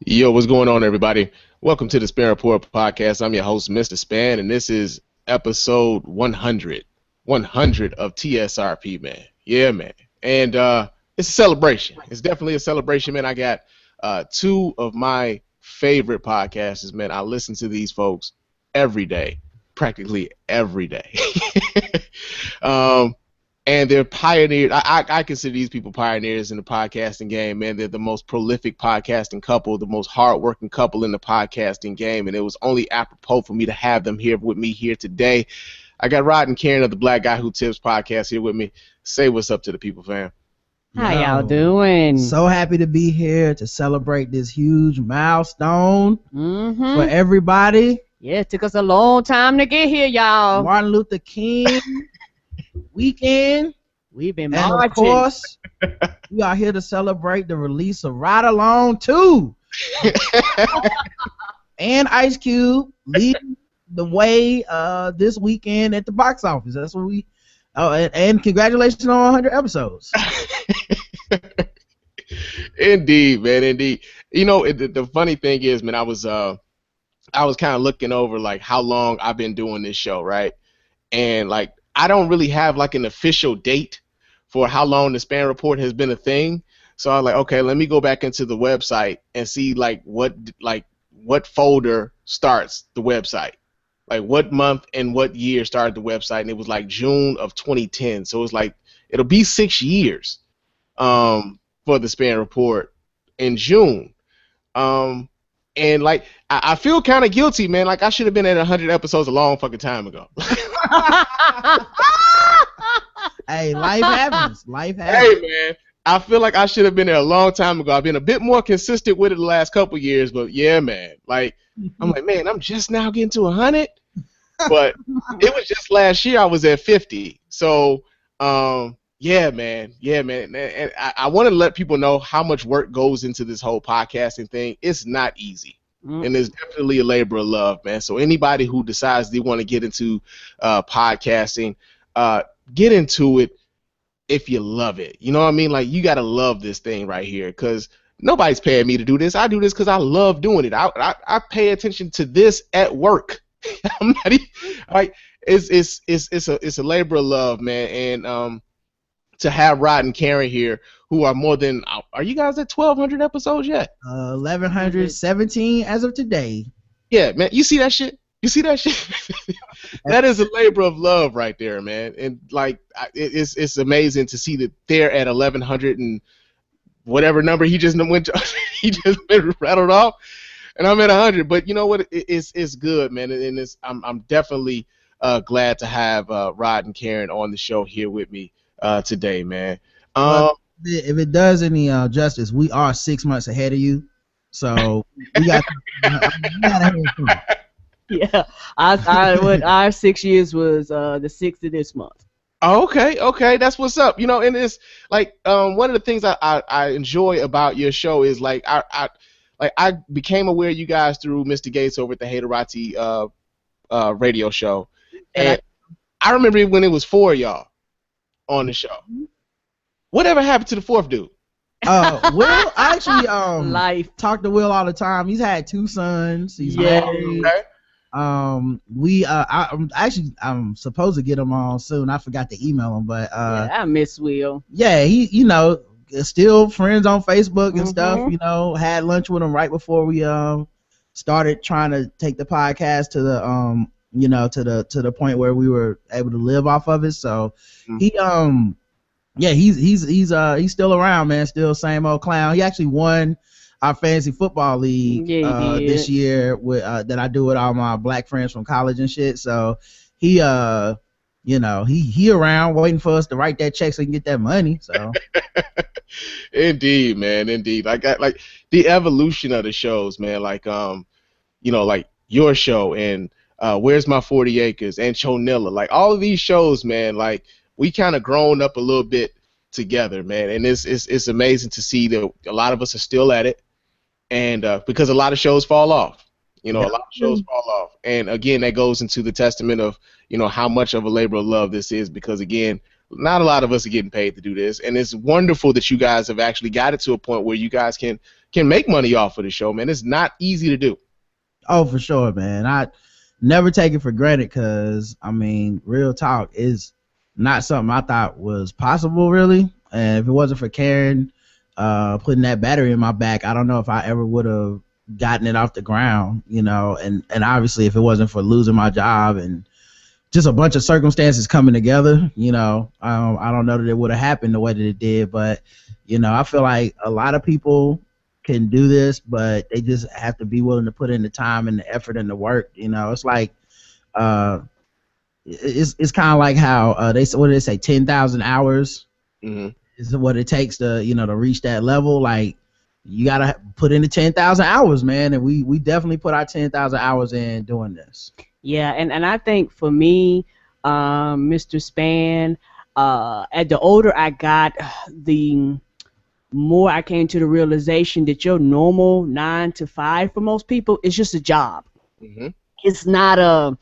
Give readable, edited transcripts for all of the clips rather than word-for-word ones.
Yo, what's going on, everybody? Welcome to the Spann Report podcast. I'm your host, Mr. Spann, and this is episode 100. 100 of TSRP, man. Yeah, man. And it's a celebration. It's definitely a celebration, man. I got two of my favorite podcasters, man. I listen to these folks every day, practically every day. And they're pioneers. I consider these people pioneers in the podcasting game, man. They're the most prolific podcasting couple, the most hardworking couple in the podcasting game, and it was only apropos for me to have them here with me here today. I got Rod and Karen of the Black Guy Who Tips podcast here with me. Say what's up to the people, fam. How y'all doing? So happy to be here to celebrate this huge milestone for everybody. Yeah, it took us a long time to get here, y'all. Martin Luther King weekend. We've been And marching. of course, we are here to celebrate the release of Ride Along 2. And Ice Cube leading the way this weekend at the box office. That's what we... and congratulations on 100 episodes. Indeed, man, indeed. You know, the funny thing is, man, I was kind of looking over like how long I've been doing this show, right? And like I don't really have like an official date for how long the Spann Report has been a thing. So I was like, okay, let me go back into the website and see like what folder starts the website. Like what month and what year started the website, and it was like June of 2010. So it was like it'll be 6 years for the Spann Report in June. And like I feel kind of guilty, man. Like I should have been at 100 episodes a long fucking time ago. Hey, life happens. Life happens. Hey, man, I feel like I should have been there a long time ago. I've been a bit more consistent with it the last couple years, but yeah, man. Like I'm like, man, I'm just now getting to 100, but it was just last year I was at 50. So yeah, man. And I want to let people know how much work goes into this whole podcasting thing. It's not easy. And it's definitely a labor of love, man. So anybody who decides they want to get into podcasting, get into it if you love it. You know what I mean? Like, you got to love this thing right here, because nobody's paying me to do this. I do this because I love doing it. I pay attention to this at work. I'm not even, like, it's a labor of love, man. And to have Rod and Karen here, who are more than, are you guys at 1,200 episodes yet? 1,117 as of today. Yeah, man. You see that shit? You see that shit? That is a labor of love right there, man. And like, it's amazing to see that they're at 1,100 and whatever number he just went to, he just been rattled off, and I'm at 100. But you know what? It's good, man. And I'm definitely glad to have Rod and Karen on the show here with me today, man. If it does any justice, we are 6 months ahead of you, so we got Yeah, our 6 years was the 6th of this month. Oh, okay, that's what's up. You know, and it's like one of the things I enjoy about your show is like I became aware of you guys through Mr. Gates over at the Haterati radio show, and I remember when it was 4 of y'all on the show. Whatever happened to the fourth dude? Will, I actually Life. talk to Will all the time. He's had 2 sons. He's married. Okay. I'm supposed to get him on soon. I forgot to email him, but Yeah, I miss Will. yeah, he, you know, still friends on Facebook and stuff. You know, had lunch with him right before we started trying to take the podcast to the you know, to the point where we were able to live off of it. So he yeah, he's still around, man. Still same old clown. He actually won our fantasy football league this year with that I do with all my black friends from college and shit. So he you know, he around waiting for us to write that check so he can get that money. So Indeed, man, indeed. Like the evolution of the shows, man. Like you know, like your show and Where's My 40 Acres and Chonilla. Like all of these shows, man. Like we kind of grown up a little bit together, man. And it's amazing to see that a lot of us are still at it, and because a lot of shows fall off. You know, a lot of shows fall off. And again, that goes into the testament of, you know, how much of a labor of love this is, because again, not a lot of us are getting paid to do this, and it's wonderful that you guys have actually got it to a point where you guys can can make money off of the show, man. It's not easy to do. Oh, for sure, man. I never take it for granted because, I mean, real talk is not something I thought was possible, really. And if it wasn't for Karen putting that battery in my back, I don't know if I ever would have gotten it off the ground, you know. And obviously, if it wasn't for losing my job and just a bunch of circumstances coming together, you know, I don't know that it would have happened the way that it did. But, you know, I feel like a lot of people can do this, but they just have to be willing to put in the time and the effort and the work. You know, it's like it's kind of like how what do they say, 10,000 hours is what it takes to, you know, to reach that level. Like, you gotta put in the 10,000 hours, man, and we definitely put our 10,000 hours in doing this. Yeah, and I think for me, Mr. Spann, at the older I got, the more I came to the realization that your normal 9 to 5 for most people is just a job. It's not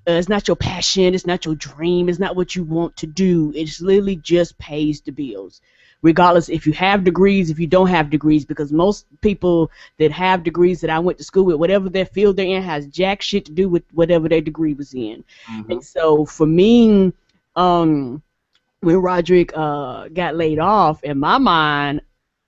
it's not your passion, it's not your dream, it's not what you want to do. It's literally just pays the bills. Regardless if you have degrees, if you don't have degrees, because most people that have degrees that I went to school with, whatever their field they're in, has jack shit to do with whatever their degree was in. And so for me, when Roderick got laid off, in my mind,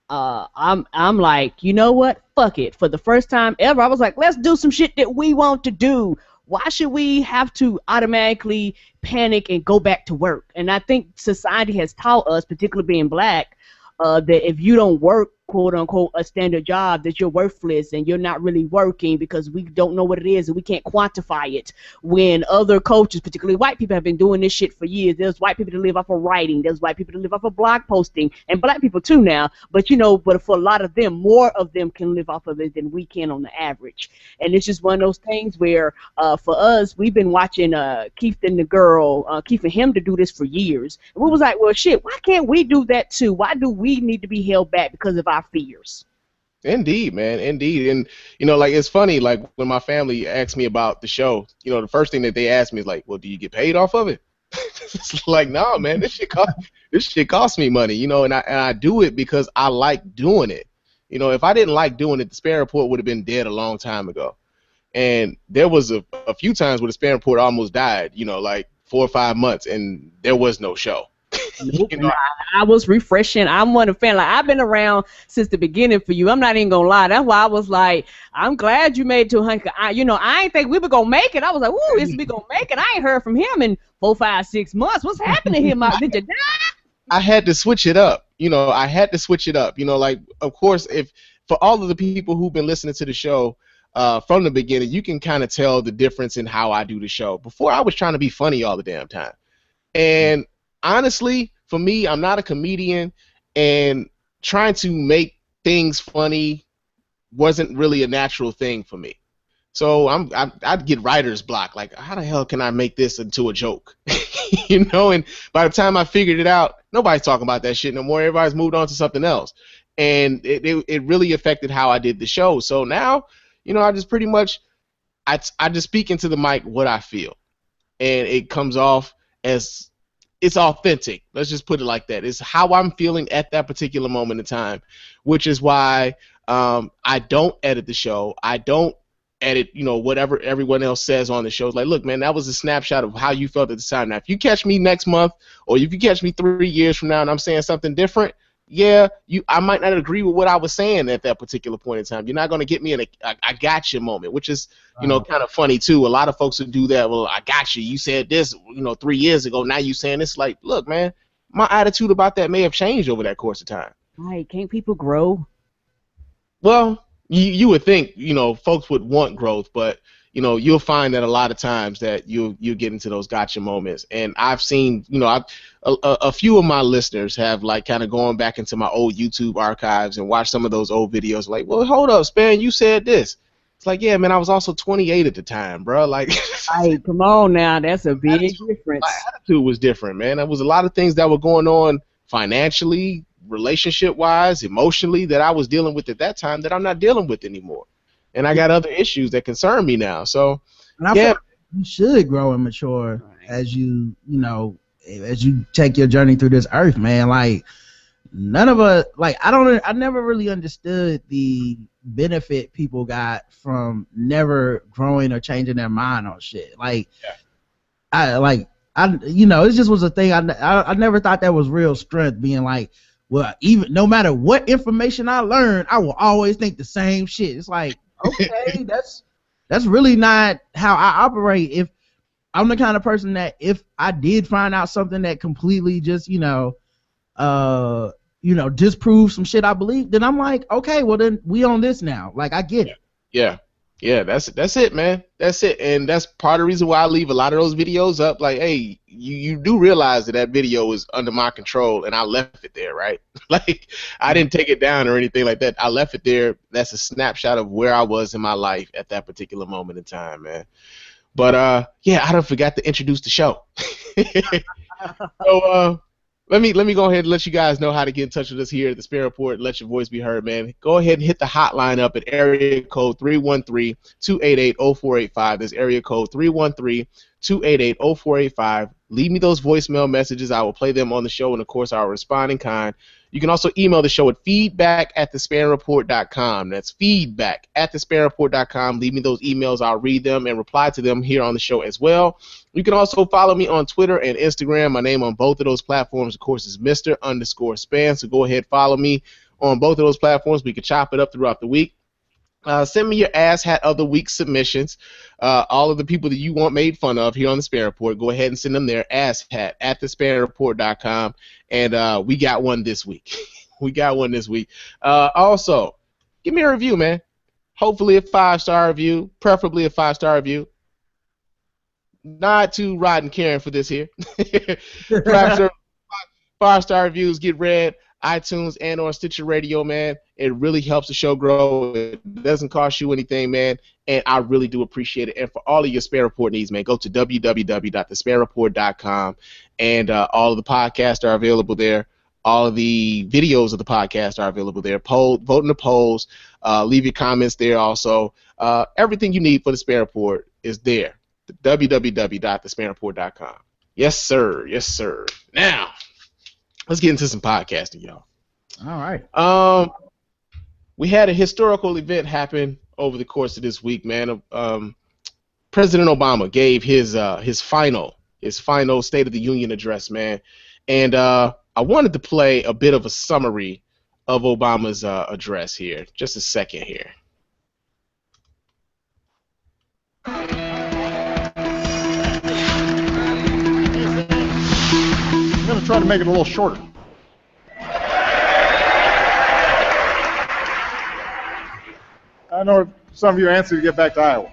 I'm like, you know what? Fuck it. For the first time ever, I was like, let's do some shit that we want to do. Why should we have to automatically panic and go back to work? And I think society has taught us, particularly being black, that if you don't work, quote unquote, a standard job, that you're worthless and you're not really working, because we don't know what it is and we can't quantify it. When other cultures, particularly white people, have been doing this shit for years. There's white people that live off of writing. There's white people that live off of blog posting, and black people too now. But you know, but for a lot of them, more of them can live off of it than we can on the average. And it's just one of those things where, for us, we've been watching Keith and the girl, Keith and him, to do this for years. And we was like, well, shit, why can't we do that too? Why do we need to be held back because of our fears? Indeed, man, indeed. And you know, like, it's funny, like when my family asked me about the show, you know, the first thing that they asked me is like, well, do you get paid off of it? It's like, no, man, this shit costs me money, you know, and I do it because I like doing it. You know, if I didn't like doing it, the Spann Report would have been dead a long time ago. And there was a few times where the Spann Report almost died, you know, like 4 or 5 months, and there was no show. You know, I was refreshing. I'm one of fan. Like, I've been around since the beginning for you. I'm not even gonna lie. That's why I was like, I'm glad you made it to 100. You know, I ain't think we were gonna make it. I was like, ooh, is we gonna make it? I ain't heard from him in 4, 5, 6 months. What's happening here, Mike? Did you die? I had to switch it up. You know, I had to switch it up. You know, like, of course, if for all of the people who've been listening to the show from the beginning, you can kind of tell the difference in how I do the show. Before, I was trying to be funny all the damn time, and honestly, for me, I'm not a comedian, and trying to make things funny wasn't really a natural thing for me. So I'd get writer's block. Like, how the hell can I make this into a joke? You know, and by the time I figured it out, nobody's talking about that shit no more. Everybody's moved on to something else. And it really affected how I did the show. So now, you know, I just pretty much, I just speak into the mic what I feel. And it comes off as, it's authentic. Let's just put it like that. It's how I'm feeling at that particular moment in time, which is why I don't edit the show. I don't edit, you know, whatever everyone else says on the show. It's like, look, man, that was a snapshot of how you felt at the time. Now, if you catch me next month, or if you catch me 3 years from now and I'm saying something different, yeah, I might not agree with what I was saying at that particular point in time. You're not going to get me in a I got you moment, which is, you know, kind of funny too. A lot of folks who do that, well, I got you. You said this, you know, 3 years ago. Now you saying this. Like, look, man, my attitude about that may have changed over that course of time. Right? Can't people grow? Well, you would think, you know, folks would want growth, but you know, you'll find that a lot of times that you get into those gotcha moments. And I've seen, you know, a few of my listeners have like kind of gone back into my old YouTube archives and watched some of those old videos. Like, well, hold up, Spann, you said this. It's like, yeah, man, I was also 28 at the time, bro. Like, hey, come on now, that's a big difference. My attitude was different, man. There was a lot of things that were going on financially, relationship-wise, emotionally, that I was dealing with at that time that I'm not dealing with anymore. And I got other issues that concern me now. So, and I feel like you should grow and mature as you know, as you take your journey through this earth, man. Like, none of us, like, I never really understood the benefit people got from never growing or changing their mind on shit. Like, it just was a thing. I never thought that was real strength, being like, well, even no matter what information I learn, I will always think the same shit. It's like, okay, that's really not how I operate. If I'm the kind of person that if I did find out something that completely just, disprove some shit I believe, then I'm like, okay, well then we on this now. Like, I get it. Yeah, that's it, man. That's it, and that's part of the reason why I leave a lot of those videos up. Like, hey, you do realize that video is under my control, and I left it there, right? Like, I didn't take it down or anything like that. I left it there. That's a snapshot of where I was in my life at that particular moment in time, man. But yeah, I done forgot to introduce the show. So let me go ahead and let you guys know how to get in touch with us here at the Spann Report. Let your voice be heard, man. Go ahead and hit the hotline up at area code 313-288-0485. That's area code 313-288-0485. Leave me those voicemail messages. I will play them on the show, and of course, I'll respond in kind. You can also email the show at feedback@thespannreport.com. That's feedback@thespannreport.com. Leave me those emails. I'll read them and reply to them here on the show as well. You can also follow me on Twitter and Instagram. My name on both of those platforms, of course, is Mr._Spann. So go ahead, follow me on both of those platforms. We can chop it up throughout the week. Send me your ass hat of the week submissions. All of the people that you want made fun of here on the Spann Report, go ahead and send them their ass hat at thespannreport.com. And we got one this week. We got one this week. Also, give me a review, man. Hopefully a 5-star review, preferably a 5-star review. Not too rotten Karen for this here. 5-star reviews get read. iTunes and or Stitcher Radio, man. It really helps the show grow. It doesn't cost you anything, man, and I really do appreciate it. And for all of your Spann Report needs, man, go to www.thespannreport.com, and all of the podcasts are available there. All of the videos of the podcast are available there. Vote in the polls. Leave your comments there also. Everything you need for the Spann Report is there. www.thespannreport.com. Yes, sir. Yes, sir. Now, let's get into some podcasting, y'all. All right. We had a historical event happen over the course of this week, man. President Obama gave his final State of the Union address, man, and I wanted to play a bit of a summary of Obama's address here. Just a second here. I'm going to try to make it a little shorter. I know some of you answered to get back to Iowa.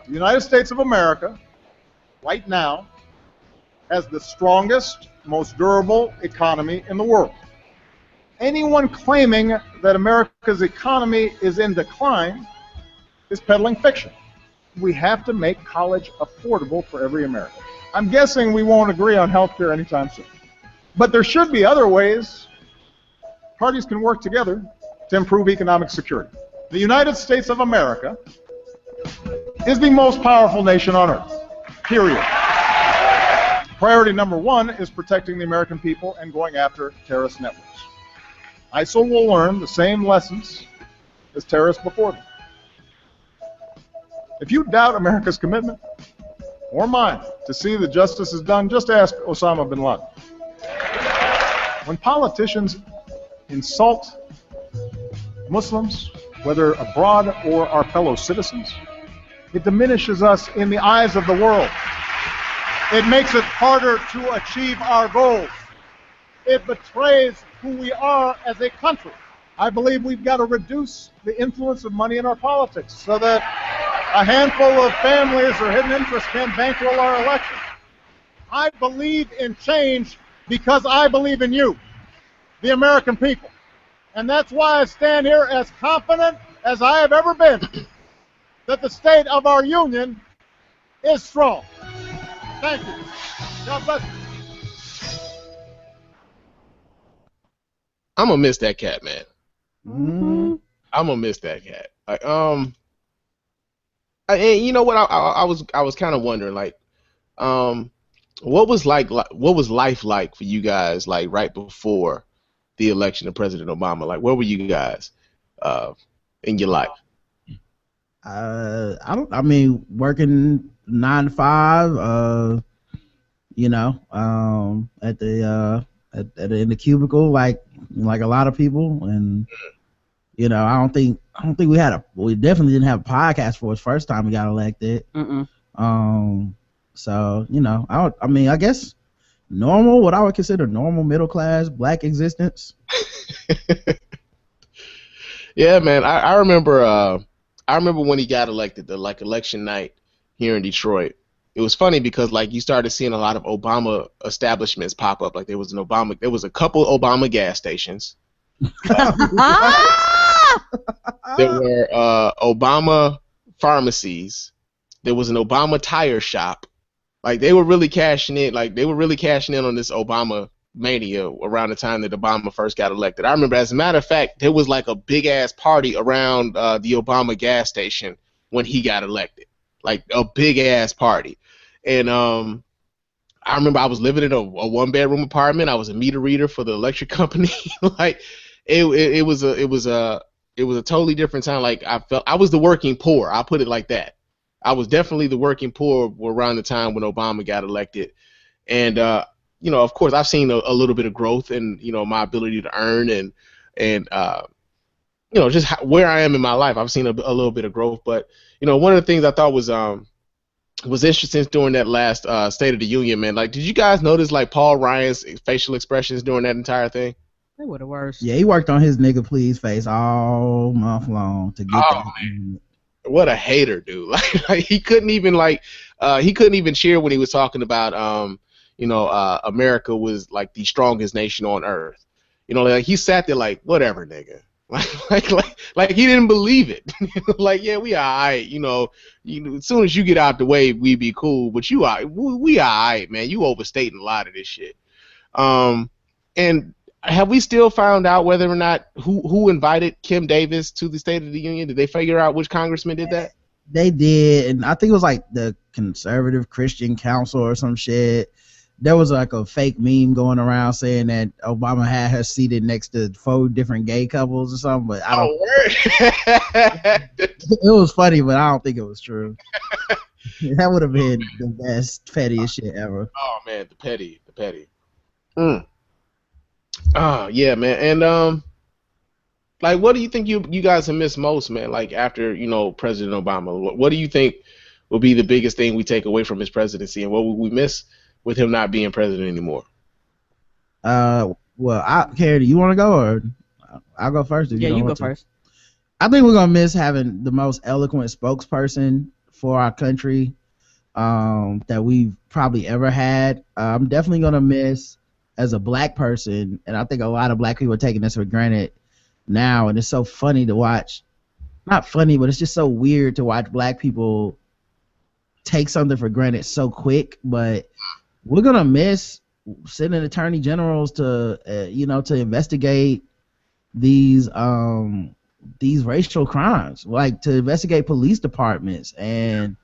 The United States of America, right now, has the strongest, most durable economy in the world. Anyone claiming that America's economy is in decline is peddling fiction. We have to make college affordable for every American. I'm guessing we won't agree on health care anytime soon. But there should be other ways parties can work together to improve economic security. The United States of America is the most powerful nation on earth, period. Priority number one is protecting the American people and going after terrorist networks. ISIL will learn the same lessons as terrorists before them. If you doubt America's commitment, or mine, to see that justice is done, just ask Osama bin Laden. When politicians insult Muslims, whether abroad or our fellow citizens, it diminishes us in the eyes of the world. It makes it harder to achieve our goals. It betrays who we are as a country. I believe we've got to reduce the influence of money in our politics so that a handful of families or hidden interests can bankroll our election. I believe in change because I believe in you, the American people. And that's why I stand here as confident as I have ever been that the state of our union is strong. Thank you. God bless you. I'm gonna miss that cat, man. Mm-hmm. I'm gonna miss that cat. Like, and you know what? I was kind of wondering, like, What was what was life like for you guys like right before the election of President Obama? Like, where were you guys uh, in your life? I mean, working 9 to 5. At in the cubicle, like a lot of people, and I don't think we definitely didn't have a podcast for his first time he got elected. So I mean, I guess normal, what I would consider normal middle class black existence. Yeah, man. I remember when he got elected, the election night here in Detroit. It was funny because like you started seeing a lot of Obama establishments pop up. Like there was a couple Obama gas stations. There were Obama pharmacies. There was an Obama tire shop. Like they were really cashing in. Like they were really cashing in on this Obama mania around the time that Obama first got elected. I remember, as a matter of fact, there was like a big ass party around the Obama gas station when he got elected. Like a big ass party. And I remember I was living in a 1-bedroom apartment. I was a meter reader for the electric company. Like it was a totally different time. Like I was the working poor. I'll put it like that. I was definitely the working poor around the time when Obama got elected. And of course, I've seen a little bit of growth in my ability to earn and just where I am in my life. I've seen a little bit of growth. But one of the things I thought was interesting during that last State of the Union, man. Like, did you guys notice like Paul Ryan's facial expressions during that entire thing? They were the worst. Yeah, he worked on his nigga please face all month long to get that. Man. What a hater, dude! Like he couldn't even cheer when he was talking about America was like the strongest nation on earth. Like he sat there like, whatever, nigga. Like he didn't believe it. Like, yeah, we alright, as soon as you get out the way, we be cool, but we alright, man. You overstating a lot of this shit. And have we still found out whether or not who invited Kim Davis to the State of the Union? Did they figure out which congressman did that? They did, and I think it was like the Conservative Christian Council or some shit. There was like a fake meme going around saying that Obama had her seated next to 4 different gay couples or something, but I don't. It was funny, but I don't think it was true. That would have been the best pettiest shit ever. Oh man, the petty. Oh yeah, man. And like, what do you think you guys have missed most, man? Like after President Obama, what do you think will be the biggest thing we take away from his presidency, and what will we miss with him not being president anymore? Well, Carrie, do you want to go, or I'll go first? Yeah, you go first. I think we're gonna miss having the most eloquent spokesperson for our country that we've probably ever had. I'm definitely gonna miss, as a black person, and I think a lot of black people are taking this for granted now, and it's so funny to watch. Not funny, but it's just so weird to watch black people take something for granted so quick. But we're gonna miss sending attorney generals to to investigate these racial crimes, like to investigate police departments and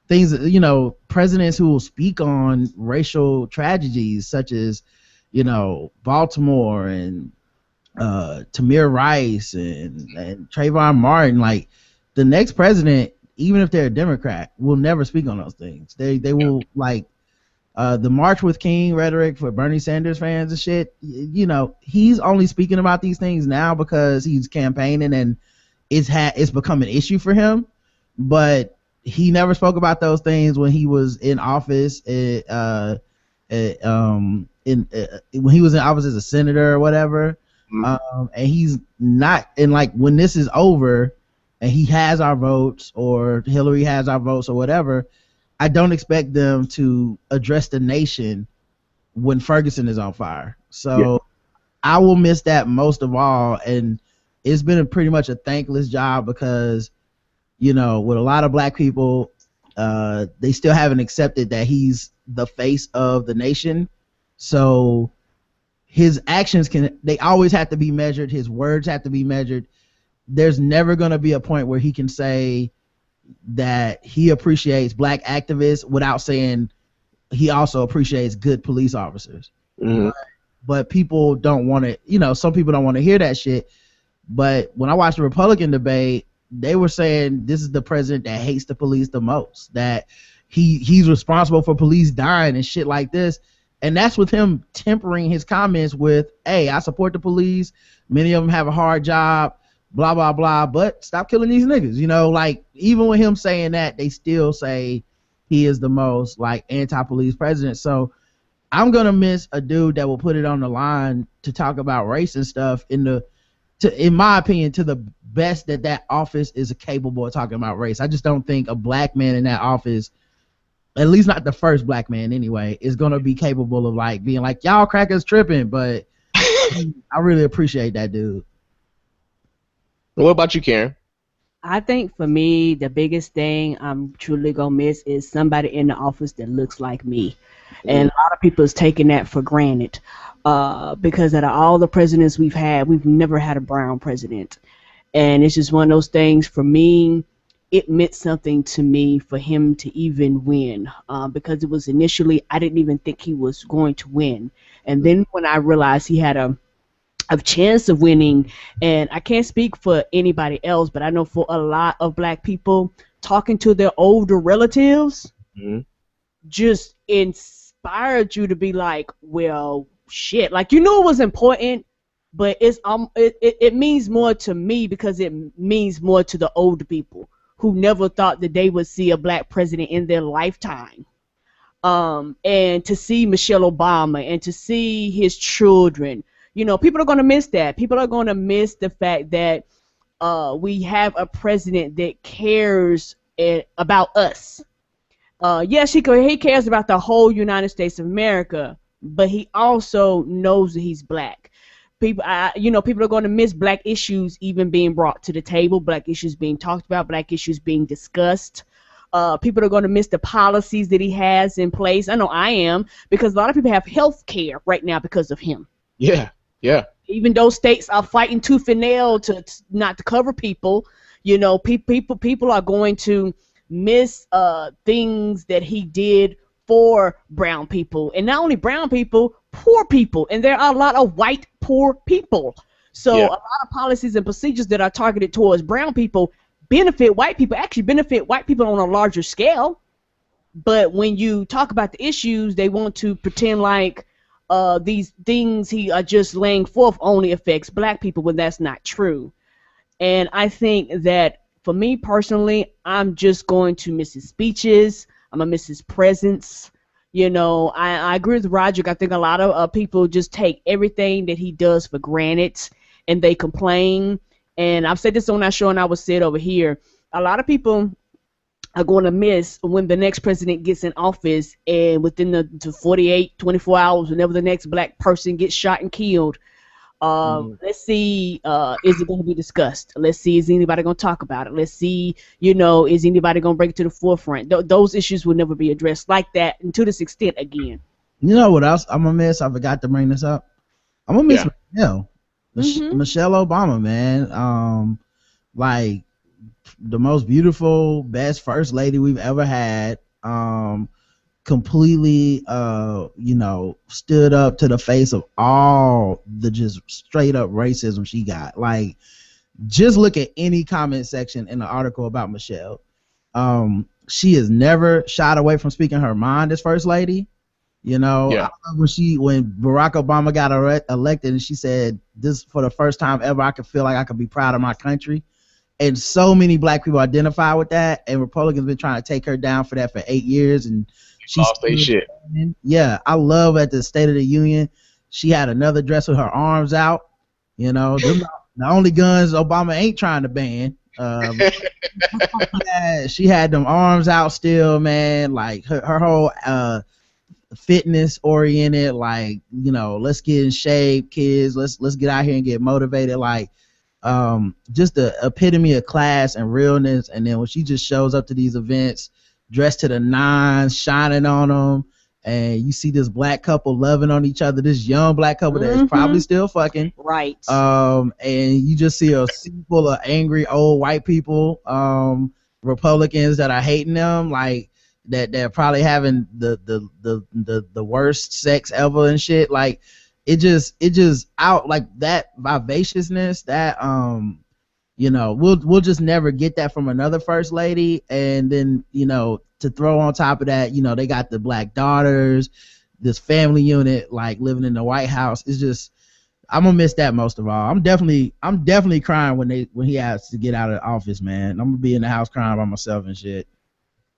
things. Presidents who will speak on racial tragedies such as Baltimore and Tamir Rice and Trayvon Martin. Like the next president, even if they're a Democrat, will never speak on those things. They will, like the March with King rhetoric for Bernie Sanders fans and shit. He's only speaking about these things now because he's campaigning and it's become an issue for him. But he never spoke about those things when he was in office. When he was in office as a senator or whatever. And he's not. And like when this is over and he has our votes, or Hillary has our votes, or whatever, I don't expect them to address the nation when Ferguson is on fire. So I will miss that most of all. And it's been pretty much a thankless job because, with a lot of black people, they still haven't accepted that he's the face of the nation. So his actions they always have to be measured. His words have to be measured. There's never going to be a point where he can say that he appreciates black activists without saying he also appreciates good police officers. Mm-hmm. But people don't want to, you know, some people don't want to hear that shit. But when I watched the Republican debate, they were saying this is the president that hates the police the most, that he's responsible for police dying and shit like this. And that's with him tempering his comments with, hey, I support the police. Many of them have a hard job, blah, blah, blah. But stop killing these niggas. You know, like, even with him saying that, they still say he is the most, like, anti-police president. So I'm going to miss a dude that will put it on the line to talk about race and stuff in my opinion, to the best that office is capable of talking about race. I just don't think a black man in that office, at least not the first black man anyway, is going to be capable of like being like, y'all crackers tripping. But I really appreciate that dude. What about you, Karen? I think for me, the biggest thing I'm truly going to miss is somebody in the office that looks like me. And a lot of people is taking that for granted. Because out of all the presidents we've had, we've never had a brown president. And it's just one of those things for me. It meant something to me for him to even win, because it was initially, I didn't even think he was going to win. And then when I realized he had a chance of winning, and I can't speak for anybody else, but I know for a lot of black people, talking to their older relatives just inspired you to be like, well, shit, like, you know, it was important, but it means more to me because it means more to the older people who never thought that they would see a black president in their lifetime. And to see Michelle Obama and to see his children, you know, people are going to miss that. People are going to miss the fact that we have a president that cares about us. Yes, he cares about the whole United States of America, but he also knows that he's black. People are going to miss black issues even being brought to the table, black issues being talked about, black issues being discussed. People are going to miss the policies that he has in place. I know I am, because a lot of people have health care right now because of him. Yeah, yeah. Even though states are fighting tooth and nail to not to cover people, you know, people are going to miss things that he did for brown people, and not only brown people, poor people, and there are a lot of white poor people. So a lot of policies and procedures that are targeted towards brown people benefit white people, actually benefit white people on a larger scale. But when you talk about the issues, they want to pretend like these things he are just laying forth only affects black people, when that's not true. And I think that for me personally, I'm just going to miss his speeches. I'm going to miss his presence. You know, I agree with Roger. I think a lot of people just take everything that he does for granted, and they complain. And I've said this on our show, and I will say it over here. A lot of people are going to miss when the next president gets in office, and within the 48, 24 hours, whenever the next black person gets shot and killed, let's see, is it going to be discussed? Let's see, is anybody going to talk about it? Let's see, you know, is anybody going to bring it to the forefront? Those issues will never be addressed like that, and to this extent again. You know what else I'm going to miss? I forgot to bring this up. I'm going to miss Michelle Obama, man. Like, the most beautiful, best first lady we've ever had. Completely, you know, stood up to the face of all the just straight up racism she got. Like, just look at any comment section in the article about Michelle. She has never shied away from speaking her mind as first lady. You know, I love when Barack Obama got elected, and she said, "This for the first time ever, I could feel like I could be proud of my country." And so many black people identify with that, and Republicans been trying to take her down for that for 8 years, and she's shit. Yeah, I love at the State of the Union, she had another dress with her arms out. You know, the only guns Obama ain't trying to ban. She had them arms out still, man. Like her whole fitness oriented, like, you know, let's get in shape, kids. Let's get out here and get motivated. Like, just the epitome of class and realness. And then when she just shows up to these events dressed to the nines, shining on them, and you see this black couple loving on each other, this young black couple that is probably still fucking, right? And you just see a sea full of angry old white people, Republicans that are hating them. Like, that they're probably having the worst sex ever and shit. Like it just out like that vivaciousness that you know, we'll just never get that from another first lady. And then, you know, to throw on top of that, you know, they got the black daughters, this family unit, like living in the White House. It's just, I'm gonna miss that most of all. I'm definitely crying when he has to get out of the office, man. I'm gonna be in the house crying by myself and shit.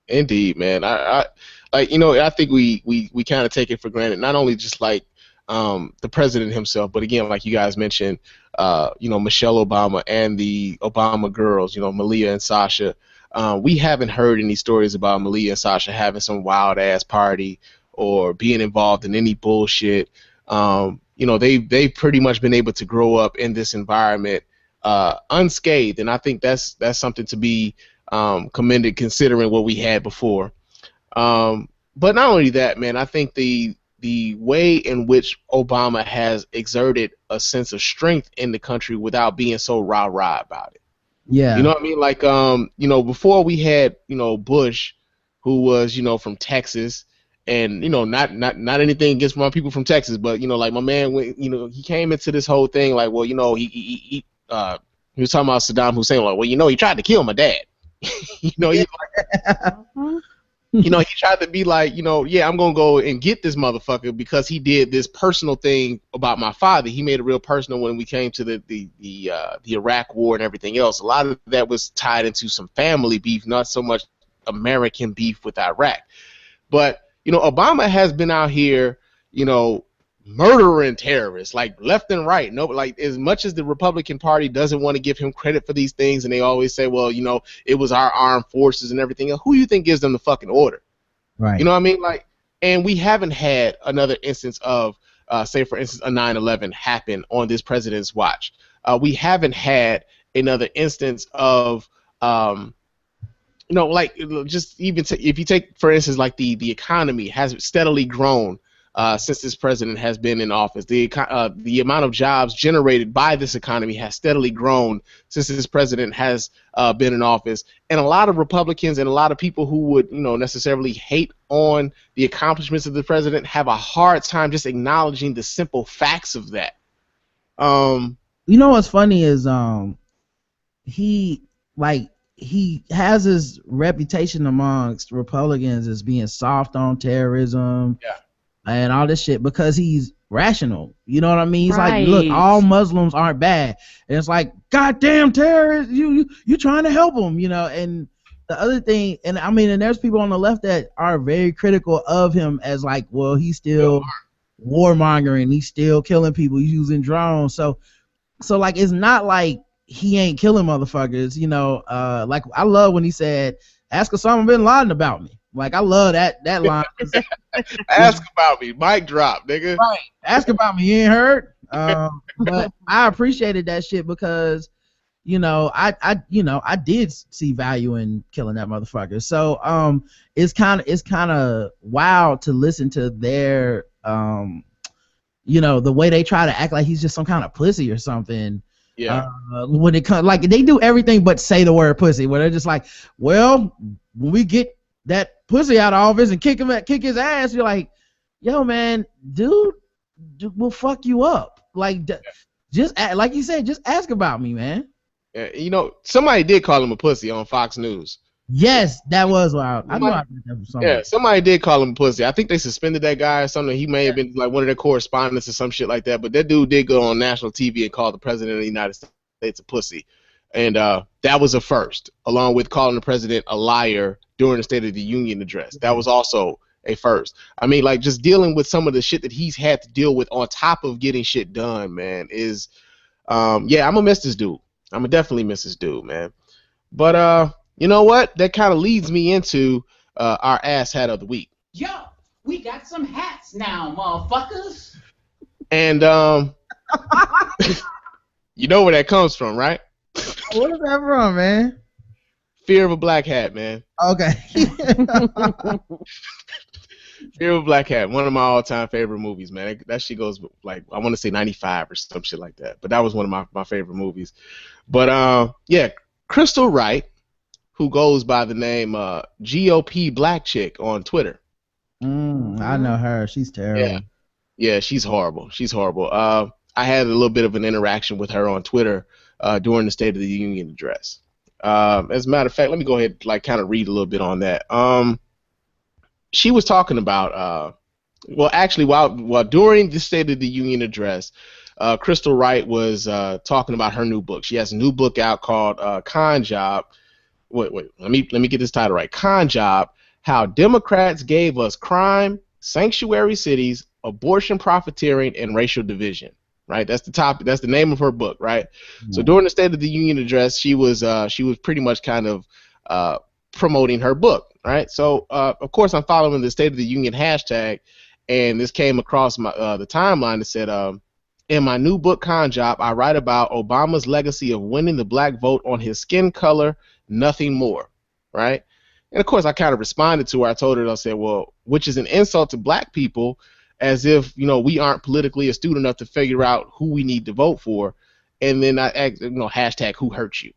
Indeed, man. I like, you know, I think we kind of take it for granted. Not only just like the president himself, but again, like you guys mentioned, you know, Michelle Obama and the Obama girls, you know, Malia and Sasha. We haven't heard any stories about Malia and Sasha having some wild ass party or being involved in any bullshit. You know, they've pretty much been able to grow up in this environment unscathed, and I think that's something to be commended considering what we had before. But not only that, man, I think the way in which Obama has exerted a sense of strength in the country without being so rah-rah about it. Yeah. You know what I mean? Like, you know, before we had, you know, Bush, who was, you know, from Texas, and, you know, not anything against my people from Texas, but, you know, like my man, you know, he came into this whole thing like, well, you know, he was talking about Saddam Hussein, like, well, you know, he tried to kill my dad. You know, he's like, you know, he tried to be like, you know, yeah, I'm gonna go and get this motherfucker because he did this personal thing about my father. He made it real personal when we came to the Iraq War and everything else. A lot of that was tied into some family beef, not so much American beef with Iraq. But, you know, Obama has been out here, you know, murdering terrorists like left and right. No, like as much as the Republican Party doesn't want to give him credit for these things, and they always say, well, you know, it was our armed forces and everything else. Who do you think gives them the fucking order? Right. You know what I mean? Like, and we haven't had another instance of, say, for instance, a 9/11 happen on this president's watch. We haven't had another instance of, you know, like just even if you take, for instance, like the economy has steadily grown since this president has been in office. The amount of jobs generated by this economy has steadily grown since this president has been in office. And a lot of Republicans and a lot of people who would, you know, necessarily hate on the accomplishments of the president have a hard time just acknowledging the simple facts of that. You know what's funny is he has his reputation amongst Republicans as being soft on terrorism. Yeah. And all this shit because he's rational. You know what I mean? He's Right. like, look, all Muslims aren't bad. And it's like, goddamn terrorists, you trying to help them, you know? And the other thing, and I mean, and there's people on the left that are very critical of him as like, well, he's still warmongering, he's still killing people, he's using drones. So like, it's not like he ain't killing motherfuckers, you know? Like, I love when he said, ask Osama bin Laden about me. Like, I love that line. Ask about me, mic drop, nigga. Right. Ask about me, you ain't heard. But I appreciated that shit because, you know, I did see value in killing that motherfucker. So it's kind of wild to listen to their you know, the way they try to act like he's just some kind of pussy or something. Yeah. When it comes, like, they do everything but say the word pussy. Where they're just like, well, when we get that pussy out of office and kick his ass, you're like, yo, man, dude will fuck you up. Like, just like you said, just ask about me, man. You know, somebody did call him a pussy on Fox News. Yes, that was wild. I know I did that for something. Yeah, somebody did call him a pussy. I think they suspended that guy or something. He may have been like one of their correspondents or some shit like that. But that dude did go on national TV and call the president of the United States a pussy. And that was a first, along with calling the president a liar during the State of the Union address. That was also a first. I mean, like, just dealing with some of the shit that he's had to deal with on top of getting shit done, man, is, yeah, I'm gonna miss this dude. I'm gonna definitely miss this dude, man. But, you know what? That kind of leads me into our ass hat of the week. Yo, we got some hats now, motherfuckers. And, you know where that comes from, right? What is that from, man? Fear of a Black Hat, man. Okay. Fear of a Black Hat, one of my all-time favorite movies, man. That shit goes, like, I want to say 95 or some shit like that. But that was one of my favorite movies. But, yeah, Christal Wright, who goes by the name GOPBlackChick on Twitter. I know her. She's terrible. Yeah, she's horrible. She's horrible. I had a little bit of an interaction with her on Twitter during the State of the Union address. As a matter of fact, let me go ahead and kind of read a little bit on that. She was talking about, well, actually, while during the State of the Union address, Christal Wright was talking about her new book. She has a new book out called Con Job. Wait, let me get this title right. Con Job: How Democrats Gave Us Crime, Sanctuary Cities, Abortion Profiteering, and Racial Division. Right, that's the topic. That's the name of her book. Right. Mm-hmm. So during the State of the Union address, she was pretty much kind of promoting her book. Right. So of course I'm following the State of the Union hashtag, and this came across my the timeline that said, in my new book Con Job, I write about Obama's legacy of winning the black vote on his skin color, nothing more. Right. And of course I kind of responded to her. I told her, I said, well, which is an insult to black people, as if, you know, we aren't politically astute enough to figure out who we need to vote for. And then I asked, you know, hashtag who hurt you,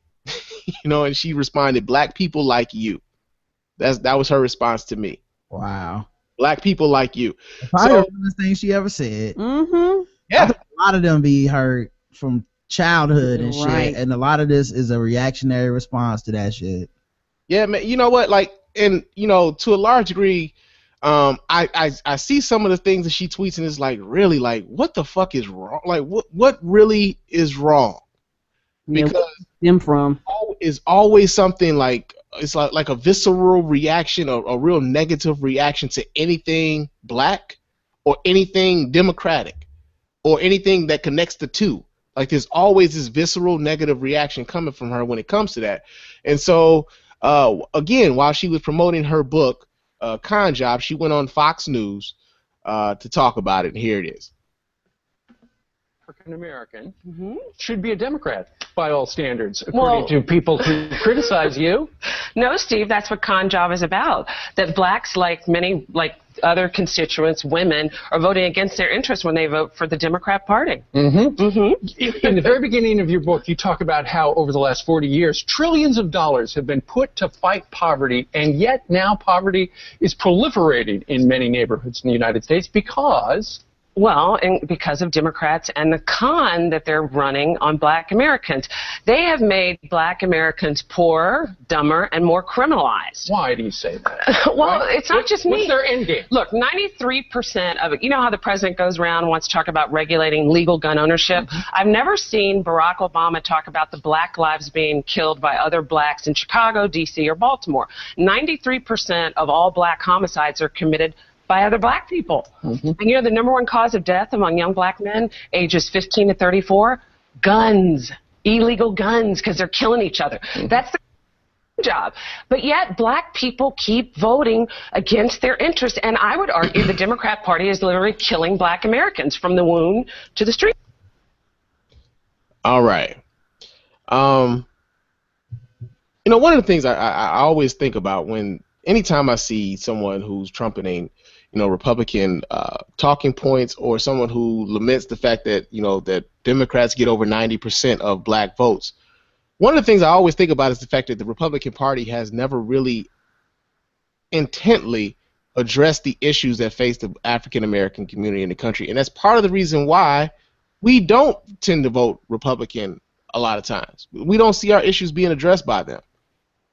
you know, and she responded, black people like you. That was her response to me. Wow. Black people like you. Probably the realest thing she ever said. Mm-hmm. Yeah. I think a lot of them be hurt from childhood and shit, and a lot of this is a reactionary response to that shit. Yeah, man. You know what? Like, and you know, to a large degree, I see some of the things that she tweets and it's like, really, like, what the fuck is wrong? Like, what really is wrong? Because them from is always something like, it's like a visceral reaction, a real negative reaction to anything black or anything democratic or anything that connects the two. Like, there's always this visceral negative reaction coming from her when it comes to that. And so again, while she was promoting her book, Con Job, she went on Fox News to talk about it, and here it is. African American should be a Democrat by all standards, according to people who criticize you. No, Steve, that's what Con Job is about. That blacks, like many, like other constituents, women, are voting against their interests when they vote for the Democrat Party. In the very beginning of your book, you talk about how over the last 40 years, trillions of dollars have been put to fight poverty, and yet now poverty is proliferating in many neighborhoods in the United States because... Well, and because of Democrats and the con that they're running on black Americans. They have made black Americans poorer, dumber, and more criminalized. Why do you say that? Well, it's not just me. What's their end game? Look, 93% of it, you know how the president goes around and wants to talk about regulating legal gun ownership? I've never seen Barack Obama talk about the black lives being killed by other blacks in Chicago, D.C., or Baltimore. 93% of all black homicides are committed by other black people. And you know the number one cause of death among young black men ages 15 to 34? Guns. Illegal guns, because they're killing each other. That's the job. But yet black people keep voting against their interests, and I would argue the Democrat Party is literally killing black Americans from the womb to the street. All right. You know, one of the things I always think about anytime I see someone who's trumpeting, you know, Republican talking points, or someone who laments the fact that, you know, that Democrats get over 90% of black votes, one of the things I always think about is the fact that the Republican Party has never really intently addressed the issues that face the African American community in the country, and that's part of the reason why we don't tend to vote Republican a lot of times. We don't see our issues being addressed by them.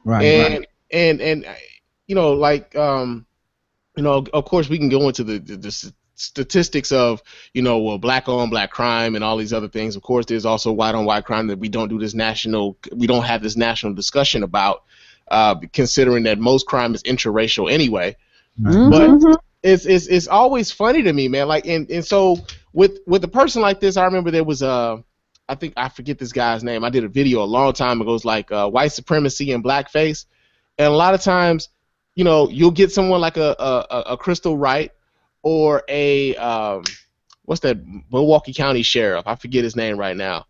Right. And you know, like you know, of course, we can go into the statistics of, you know, well, black on black crime and all these other things. Of course, there's also white on white crime that we don't have this national discussion about, considering that most crime is intraracial anyway. But it's always funny to me, man. Like, and so with a person like this, I remember there was I forget this guy's name. I did a video a long time ago. It was like white supremacy and blackface, and a lot of times, you know, you'll get someone like a Christal Wright or a what's that Milwaukee County sheriff? I forget his name right now.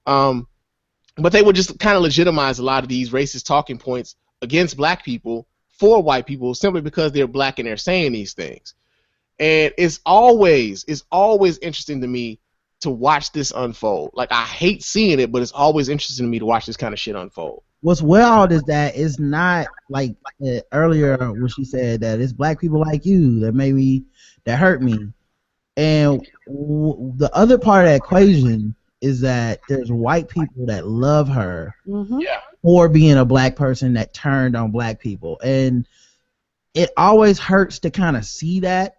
But they would just kind of legitimize a lot of these racist talking points against black people for white people simply because they're black and they're saying these things. And it's always interesting to me to watch this unfold. Like, I hate seeing it, but it's always interesting to me to watch this kind of shit unfold. what's wild is that it's not like earlier when she said that it's black people like you that hurt me. And the other part of that equation is that there's white people that love her for being a black person that turned on black people. And it always hurts to kind of see that.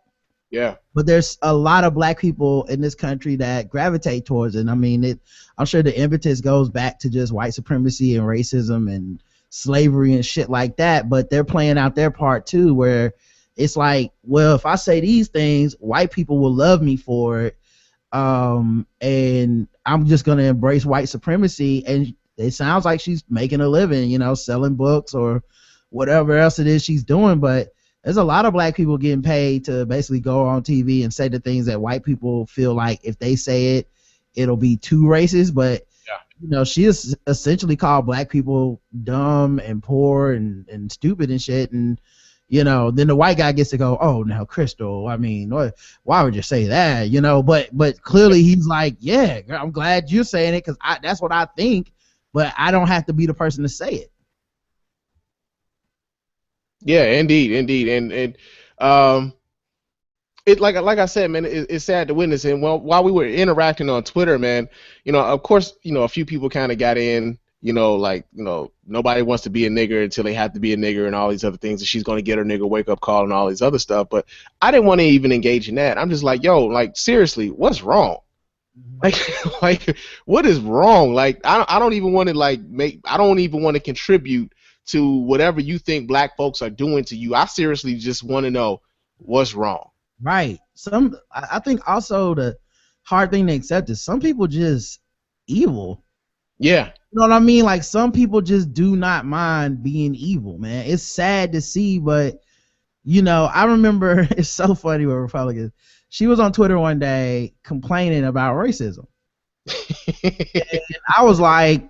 Yeah. But there's a lot of black people in this country that gravitate towards it. And I mean, I'm sure the impetus goes back to just white supremacy and racism and slavery and shit like that. But they're playing out their part too, where it's like, well, if I say these things, white people will love me for it. And I'm just going to embrace white supremacy. And it sounds like she's making a living, you know, selling books or whatever else it is she's doing. But there's a lot of black people getting paid to basically go on TV and say the things that white people feel like if they say it, it'll be too racist. But, you know, she is essentially called black people dumb and poor and stupid and shit. And, you know, then the white guy gets to go, oh, now, Christal, I mean, why would you say that? You know, but clearly he's like, yeah, I'm glad you're saying it because that's what I think, but I don't have to be the person to say it. Yeah, indeed. And it like I said, man, it's sad to witness. And while we were interacting on Twitter, man, you know, of course, you know, a few people kind of got in, you know, like, you know, nobody wants to be a nigger until they have to be a nigger and all these other things, and she's going to get her nigger wake up call and all these other stuff. But I didn't want to even engage in that. I'm just like, yo, like, seriously, what's wrong? Like what is wrong? Like, I don't even want to I don't even want to contribute to whatever you think black folks are doing to you. I seriously just want to know what's wrong. Right. I think also the hard thing to accept is some people just evil. Yeah. You know what I mean? Like, some people just do not mind being evil, man. It's sad to see, but, you know, I remember, it's so funny with Republicans. She was on Twitter one day complaining about racism. And I was like,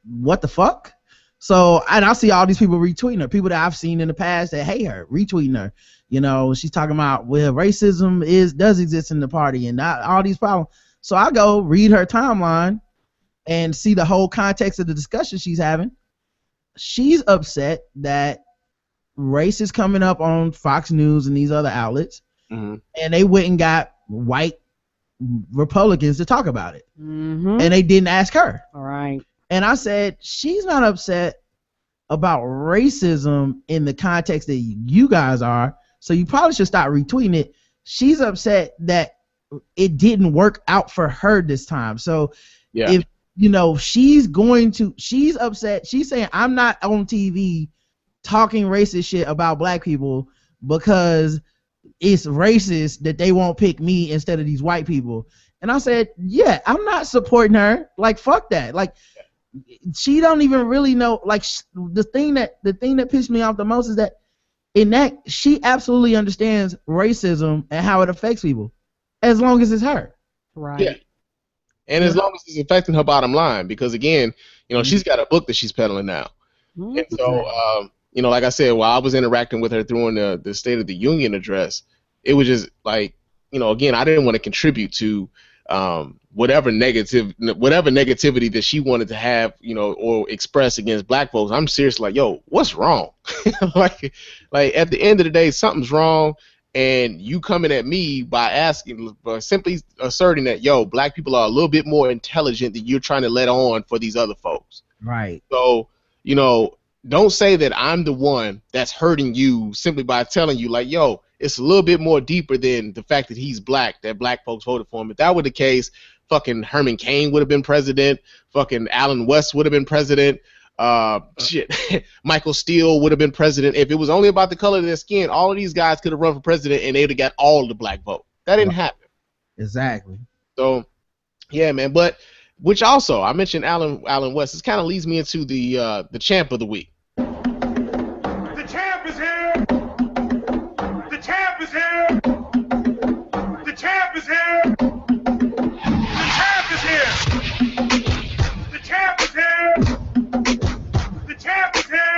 what the fuck? So, and I see all these people retweeting her, people that I've seen in the past that hate her, retweeting her. You know, she's talking about, well, racism does exist in the party and not all these problems. So I go read her timeline and see the whole context of the discussion she's having. She's upset that race is coming up on Fox News and these other outlets, and they went and got white Republicans to talk about it, and they didn't ask her. All right. And I said, she's not upset about racism in the context that you guys are, so you probably should stop retweeting it. She's upset that it didn't work out for her this time. So if, you know, she's upset. She's saying, I'm not on TV talking racist shit about black people because it's racist that they won't pick me instead of these white people. And I said, yeah, I'm not supporting her. Like, fuck that. Like, she don't even really know. Like, the thing that pissed me off the most is that she absolutely understands racism and how it affects people, as long as it's her. Right. Yeah. And as long as it's affecting her bottom line, because again, you know, she's got a book that she's peddling now. And so, you know, like I said, while I was interacting with her during the State of the Union address, it was just like, you know, again, I didn't want to contribute to whatever negativity that she wanted to have, you know, or express against black folks. I'm seriously like, yo, what's wrong? like at the end of the day, something's wrong. And you coming at me by simply asserting that, yo, black people are a little bit more intelligent than you're trying to let on for these other folks. Right. So, you know, don't say that I'm the one that's hurting you simply by telling you, like, yo, it's a little bit more deeper than the fact that he's black, that black folks voted for him. If that were the case, fucking Herman Cain would have been president. Fucking Allen West would have been president. Michael Steele would have been president. If it was only about the color of their skin, all of these guys could have run for president and they'd have got all the black vote. That didn't happen. Exactly. So, yeah, man. But which also, I mentioned Allen West. This kind of leads me into the champ of the week. The champ is here. The champ is here. The champ is here. The champ is here. The champ is here. The champ is here.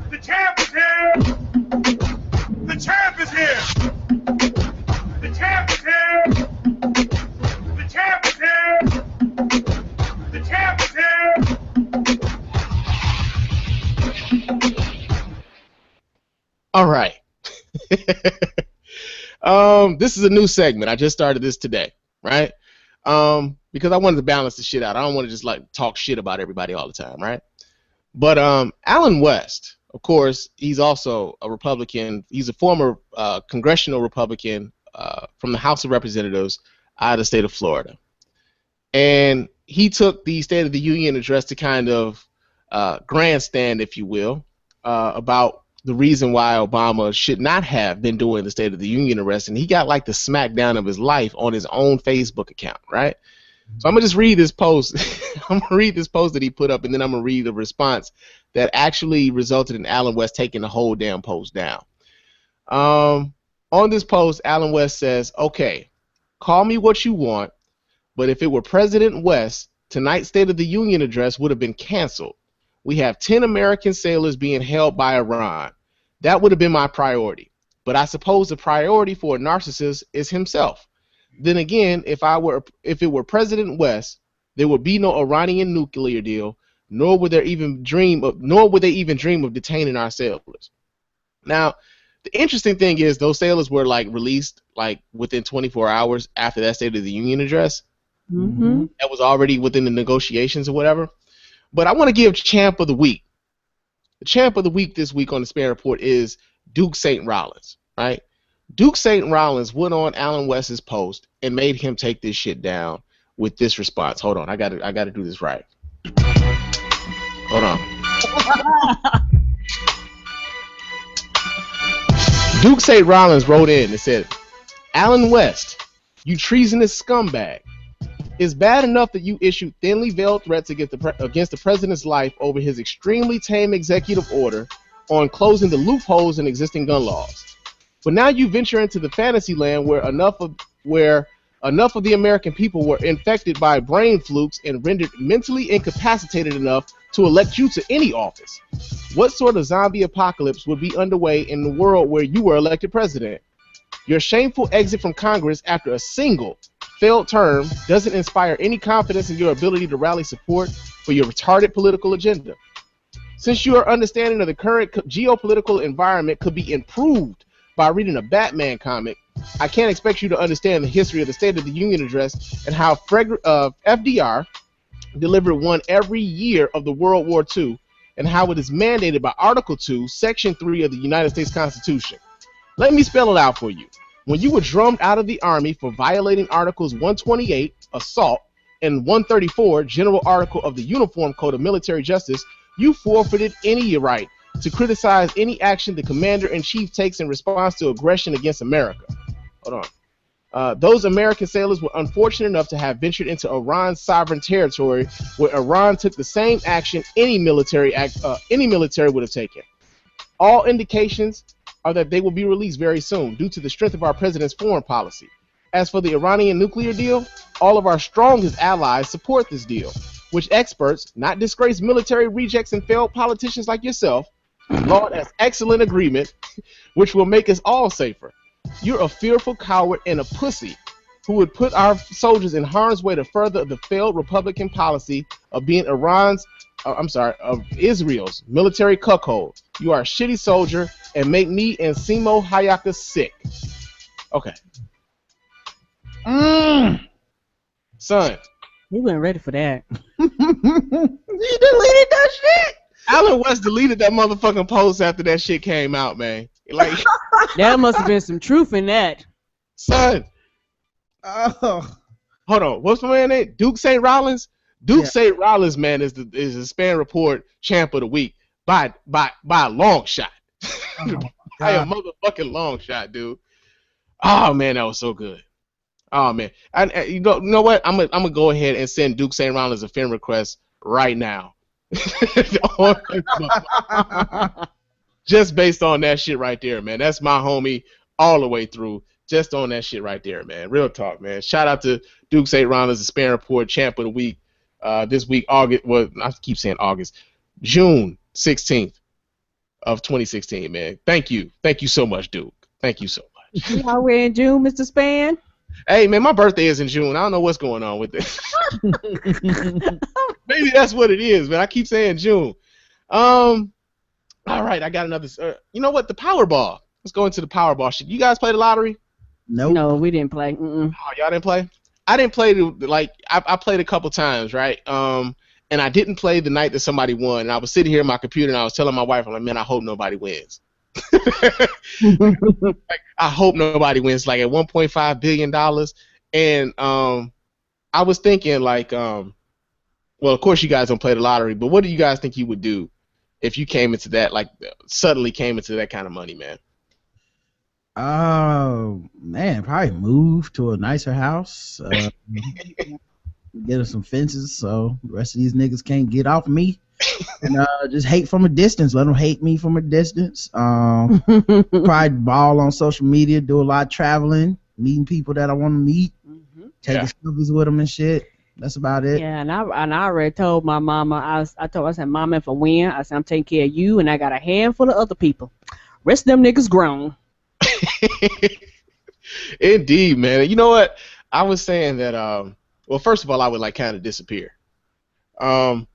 The champ is here. The champ is here. The champ is here. The champ is here. The champ is here. All right. This is a new segment. I just started this today, right? Because I wanted to balance the shit out. I don't want to just like talk shit about everybody all the time, right? But Alan West, of course, he's also a Republican. He's a former congressional Republican from the House of Representatives out of the state of Florida. And he took the State of the Union address to kind of grandstand, if you will, about the reason why Obama should not have been doing the State of the Union address. And he got like the smackdown of his life on his own Facebook account, right? So I'm going to just read this post. I'm going to read this post that he put up, and then I'm going to read the response that actually resulted in Alan West taking the whole damn post down. On this post, Alan West says, okay, call me what you want, but if it were President West, tonight's State of the Union address would have been canceled. We have 10 American sailors being held by Iran. That would have been my priority. But I suppose the priority for a narcissist is himself. Then again, if it were President West, there would be no Iranian nuclear deal, nor would they even dream of detaining our sailors. Now, the interesting thing is those sailors were like released like within 24 hours after that State of the Union address. Mm-hmm. That was already within the negotiations or whatever. But I want to give Champ of the Week. The Champ of the Week this week on the Spann Report is Duke St. Rollins, right? Duke St. Rollins went on Alan West's post and made him take this shit down with this response. Hold on, I got to do this right. Hold on. Duke St. Rollins wrote in and said, Alan West, you treasonous scumbag. It's bad enough that you issued thinly veiled threats against the president's life over his extremely tame executive order on closing the loopholes in existing gun laws. But now you venture into the fantasy land where enough of the American people were infected by brain flukes and rendered mentally incapacitated enough to elect you to any office. What sort of zombie apocalypse would be underway in the world where you were elected president? Your shameful exit from Congress after a single failed term doesn't inspire any confidence in your ability to rally support for your retarded political agenda. Since your understanding of the current geopolitical environment could be improved by reading a Batman comic, I can't expect you to understand the history of the State of the Union address and how FDR delivered one every year of the World War II and how it is mandated by Article 2, Section 3 of the United States Constitution. Let me spell it out for you. When you were drummed out of the Army for violating Articles 128, assault, and 134, General Article of the Uniform Code of Military Justice, you forfeited any right to criticize any action the Commander-in-Chief takes in response to aggression against America. Hold on. Those American sailors were unfortunate enough to have ventured into Iran's sovereign territory, where Iran took the same action any military would have taken. All indications are that they will be released very soon due to the strength of our president's foreign policy. As for the Iranian nuclear deal, all of our strongest allies support this deal, which experts, not disgraced military rejects and failed politicians like yourself, laud as excellent agreement, which will make us all safer. You're a fearful coward and a pussy who would put our soldiers in harm's way to further the failed Republican policy of being of Israel's military cuckold. You are a shitty soldier and make me and Simo Hayaka sick. Okay. Son. He wasn't ready for that. He deleted that shit. Alan West deleted that motherfucking post after that shit came out, man. Like, there must have been some truth in that. Son. Oh. Hold on. What's my man name? Duke St. Rollins? Duke St. Rollins, man, is the Spann Report champ of the week by a long shot. By a motherfucking long shot, dude. Oh man, that was so good. Oh man, you know what? I'm gonna go ahead and send Duke St. Rollins a friend request right now. Just based on that shit right there, man. That's my homie all the way through. Just on that shit right there, man. Real talk, man. Shout out to Duke St. Rollins, the Spann Report champ of the week. This week, June 16th of 2016, man. Thank you so much, Duke. Thank you so much. How we're in June, Mr. Spann? Hey, man, my birthday is in June. I don't know what's going on with this. Maybe that's what it is, man. I keep saying June. All right, I got another. You know what? The Powerball. Let's go into the Powerball shit. You guys play the lottery? Nope. No, we didn't play. Mm-mm. Oh, y'all didn't play? I didn't play I played a couple times, right? And I didn't play the night that somebody won. And I was sitting here on my computer and I was telling my wife, I'm like, man, I hope nobody wins. Like, I hope nobody wins. Like at $1.5 billion. And I was thinking like, well, of course you guys don't play the lottery, but what do you guys think you would do if you came into that, like suddenly came into that kind of money, man? Oh man, probably move to a nicer house. Get us some fences so the rest of these niggas can't get off me. And just hate from a distance. Let them hate me from a distance. Probably ball on social media. Do a lot of traveling, meeting people that I want to meet. Taking selfies with them and shit. That's about it. Yeah, and I already told my mama. I said, Mama, if I win, I said I'm taking care of you, and I got a handful of other people. Rest of them niggas grown. Indeed, man. You know what? I was saying that. Well, first of all, I would like kind of disappear. I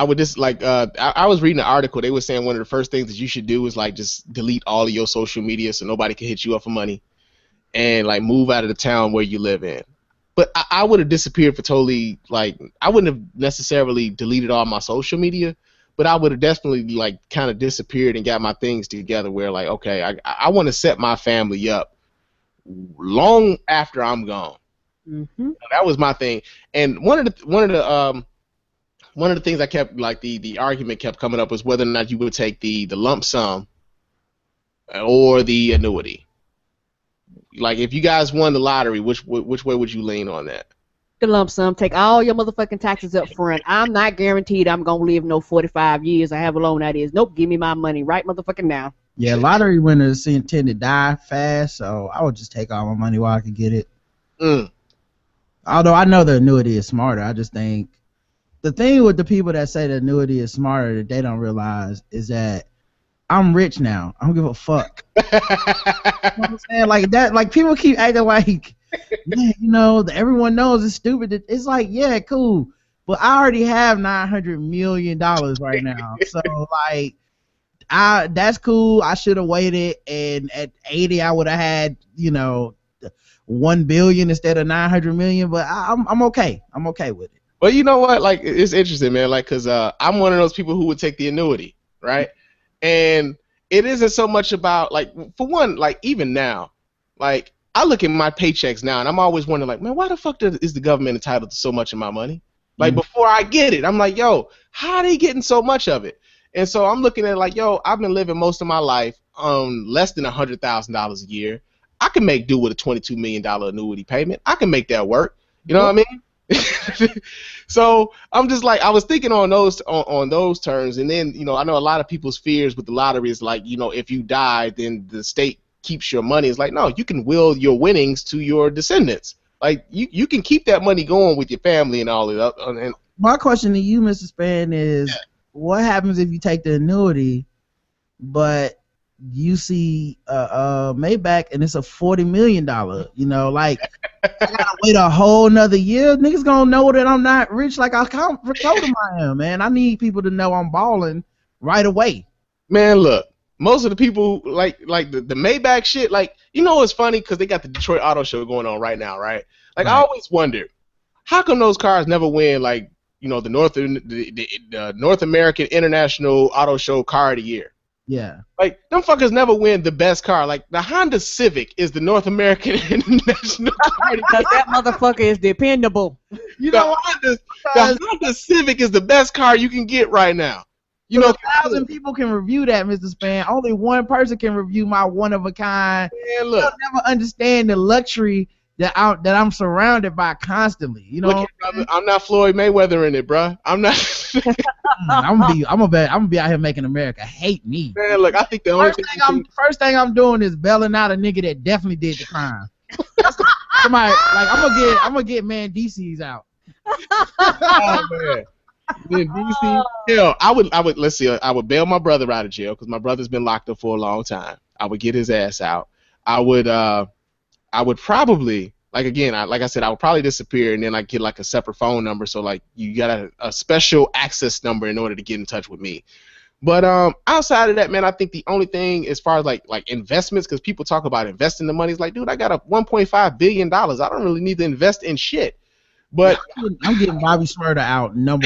would just like. I was reading an article. They were saying one of the first things that you should do is like just delete all of your social media so nobody can hit you up for money, and like move out of the town where you live in. But I would have disappeared for totally, like, I wouldn't have necessarily deleted all my social media, but I would have definitely, like, kind of disappeared and got my things together where, like, okay, I want to set my family up long after I'm gone. Mm-hmm. That was my thing. And one of the things I kept, like, the argument kept coming up was whether or not you would take the lump sum or the annuity. Like, if you guys won the lottery, which way would you lean on that? The lump sum. Take all your motherfucking taxes up front. I'm not guaranteed I'm going to live no 45 years or however long that is. Nope, give me my money right motherfucking now. Yeah, lottery winners tend to die fast, so I would just take all my money while I can get it. Although I know the annuity is smarter, I just think the thing with the people that say the annuity is smarter that they don't realize is that I'm rich now. I don't give a fuck. You know what I'm saying? Like that, like people keep acting like, yeah, you know, everyone knows it's stupid. It's like, yeah, cool, but I already have $900 million right now. So like, that's cool. I should have waited, and at 80, I would have had, you know, 1 billion instead of 900 million. But I'm okay. I'm okay with it. Well, you know what? Like, it's interesting, man. Like, cause I'm one of those people who would take the annuity, right? And it isn't so much about, like, for one, like, even now, like, I look at my paychecks now, and I'm always wondering, like, man, why the fuck is the government entitled to so much of my money? Like, before I get it, I'm like, yo, how are they getting so much of it? And so I'm looking at it like, yo, I've been living most of my life on less than $100,000 a year. I can make do with a $22 million annuity payment. I can make that work. You know what I mean? So I'm just like, I was thinking on those terms, and then, you know, I know a lot of people's fears with the lottery is like, you know, if you die, then the state keeps your money. It's like, no, you can will your winnings to your descendants. Like, you can keep that money going with your family and all of that. And my question to you, Mr. Spann, is what happens if you take the annuity, but you see Maybach and it's a $40 million, you know, like, I gotta wait a whole nother year. Niggas gonna know that I'm not rich like I told them I am, man. I need people to know I'm balling right away. Man, look, most of the people like the Maybach shit, like, you know, it's funny because they got the Detroit Auto Show going on right now, right? Like, right. I always wondered, how come those cars never win, like, you know, the North American International Auto Show Car of the Year? Yeah. Like, them fuckers never win the best car. Like, the Honda Civic is the North American International Car. Because that motherfucker is dependable. You know, the Honda Civic is the best car you can get right now. You know, 1,000 people can review that, Mr. Spann. Only one person can review my one-of-a-kind. Man, look. You'll never understand the luxury that I'm surrounded by constantly. You know, look, I'm not Floyd Mayweather in it, bro. I'm not. I'm gonna be out here making America hate me. Man, look, I think the only first thing I'm doing is bailing out a nigga that definitely did the crime. Somebody, like, I'm gonna get DC's out. Oh man. Then DC, hell, I would let's see, I would bail my brother out of jail because my brother's been locked up for a long time. I would get his ass out. I would probably, like, again, like I said, I would probably disappear and then like get like a separate phone number, so like you got a special access number in order to get in touch with me. But outside of that, man, I think the only thing as far as like investments, because people talk about investing the money, it's like, dude, I got a $1.5 billion. I don't really need to invest in shit. But I'm getting Bobby Smurda out #1.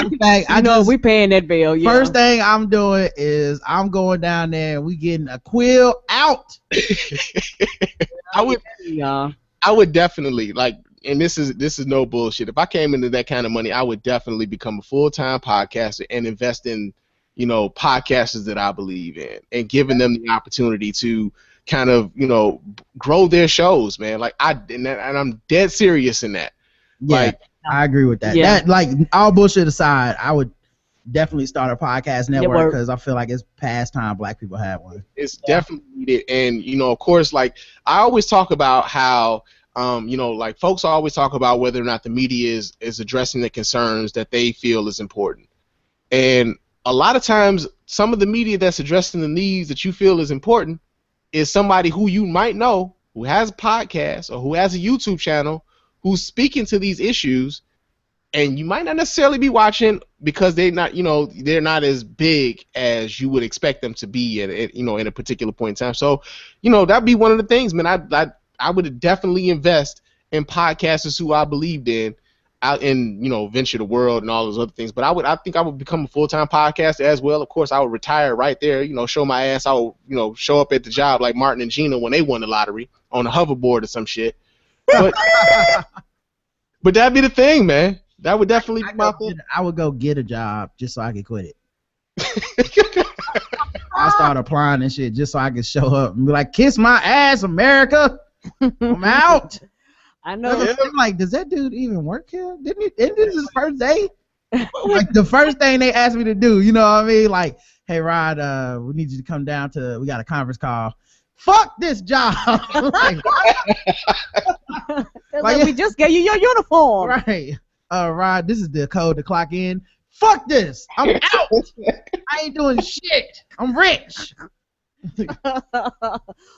In fact, we paying that bill. Yeah. First thing I'm doing is I'm going down there and we getting a quill out. I would definitely like, and this is no bullshit. If I came into that kind of money, I would definitely become a full-time podcaster and invest in, podcasters that I believe in and giving them the opportunity to kind of, grow their shows, man. Like and I'm dead serious in that. Yeah, like, I agree with that. Yeah. That, like, all bullshit aside, I would definitely start a podcast network because I feel like it's past time Black people have one. It's definitely needed, and of course, like I always talk about how, like folks always talk about whether or not the media is addressing the concerns that they feel is important, and a lot of times, some of the media that's addressing the needs that you feel is important is somebody who you might know who has a podcast or who has a YouTube channel who's speaking to these issues, and you might not necessarily be watching because they're not, they're not as big as you would expect them to be at in a particular point in time. So, that'd be one of the things, man. I would definitely invest in podcasters who I believed in, out in Venture the World and all those other things. But I think I would become a full-time podcaster as well. Of course, I would retire right there. Show my ass. I would show up at the job like Martin and Gina when they won the lottery on a hoverboard or some shit. But but that'd be the thing, man. That would definitely be my thing. I would go get a job just so I could quit it. I start applying and shit just so I could show up and be like, kiss my ass, America. I'm out. I know. I'm like, does that dude even work here? Isn't this his first day? Like, the first thing they asked me to do, you know what I mean? Like, hey, Rod, we need you to come down we got a conference call. Fuck this job. like, we just gave you your uniform. Right. Rod, this is the code to clock in. Fuck this. I'm out. I ain't doing shit. I'm rich.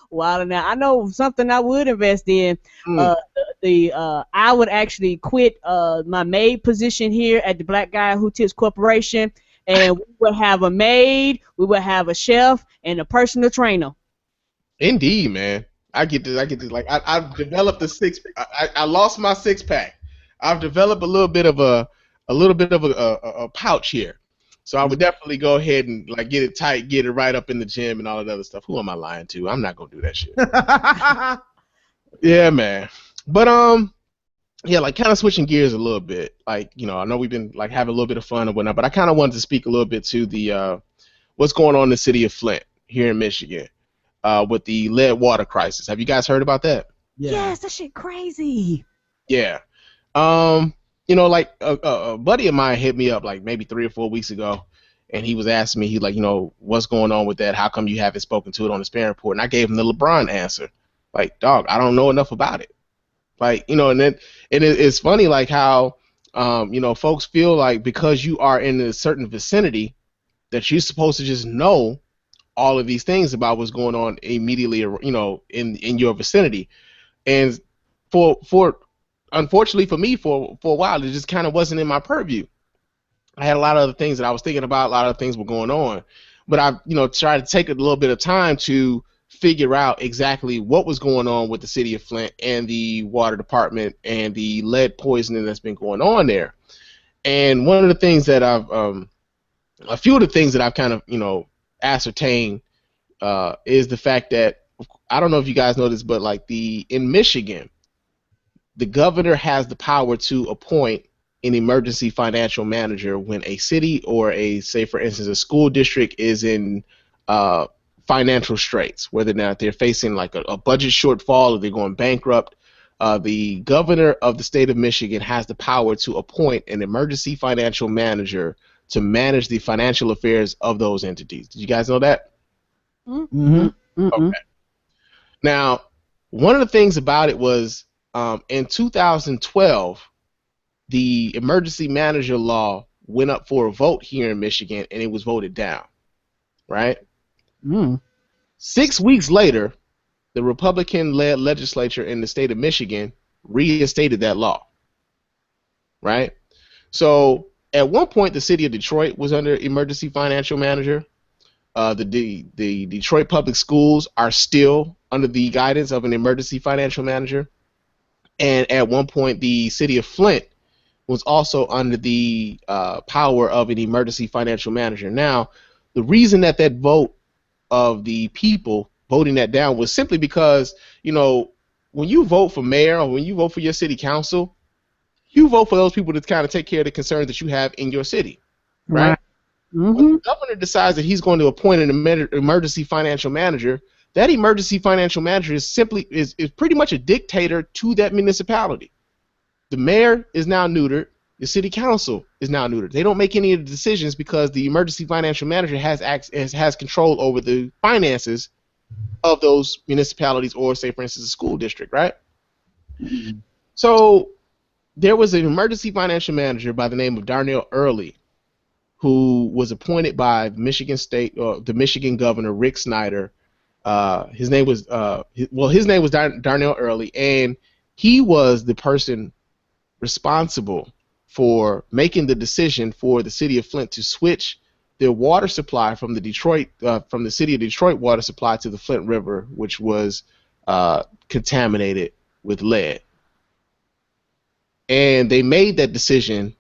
Wow, now I know something I would invest in. I would actually quit my maid position here at the Black Guy Who Tips Corporation, and we would have a maid, we would have a chef, and a personal trainer. Indeed, man. I get this. Like I've developed a I lost my 6-pack. I've developed a little bit of a pouch here. So I would definitely go ahead and like get it tight, get it right up in the gym and all that other stuff. Who am I lying to? I'm not gonna do that shit. Yeah, man. But yeah, like kind of switching gears a little bit. Like, I know we've been like having a little bit of fun and whatnot, but I kind of wanted to speak a little bit to the what's going on in the city of Flint here in Michigan with the lead water crisis. Have you guys heard about that? Yeah. Yes, that shit crazy. Yeah. Like a buddy of mine hit me up like maybe 3 or 4 weeks ago, and he was asking me, what's going on with that? How come you haven't spoken to it on the Spann Report? And I gave him the LeBron answer. Like, dog, I don't know enough about it. Like, and then it's funny like how, folks feel like because you are in a certain vicinity that you're supposed to just know all of these things about what's going on immediately, in your vicinity. And unfortunately for me, for a while, it just kind of wasn't in my purview. I had a lot of other things that I was thinking about. A lot of things were going on, but I, tried to take a little bit of time to figure out exactly what was going on with the city of Flint and the water department and the lead poisoning that's been going on there. And one of the things that a few of the things that I've kind of, ascertained is the fact that, I don't know if you guys know this, but like in Michigan, the governor has the power to appoint an emergency financial manager when a city or say for instance a school district is in financial straits, whether or not they're facing like a budget shortfall or they're going bankrupt. The governor of the state of Michigan has the power to appoint an emergency financial manager to manage the financial affairs of those entities. Did you guys know that? Mm-hmm. Okay. Now, one of the things about it was in 2012, the emergency manager law went up for a vote here in Michigan, and it was voted down, right? 6 weeks later, the Republican-led legislature in the state of Michigan reinstated that law, right? So at one point, the city of Detroit was under emergency financial manager. The Detroit public schools are still under the guidance of an emergency financial manager. And at one point, the city of Flint was also under the power of an emergency financial manager. Now, the reason that vote of the people voting that down was simply because, you know, when you vote for mayor or when you vote for your city council, you vote for those people to kind of take care of the concerns that you have in your city, right? When the governor decides that he's going to appoint an emergency financial manager, that emergency financial manager is pretty much a dictator to that municipality. The mayor is now neutered. The city council is now neutered. They don't make any of the decisions because the emergency financial manager has control over the finances of those municipalities, or say, for instance, a school district, right? So there was an emergency financial manager by the name of Darnell Early, who was appointed by the Michigan governor Rick Snyder. His name was Darnell Early, and he was the person responsible for making the decision for the city of Flint to switch their water supply from the city of Detroit water supply to the Flint River, which was contaminated with lead. And they made that decision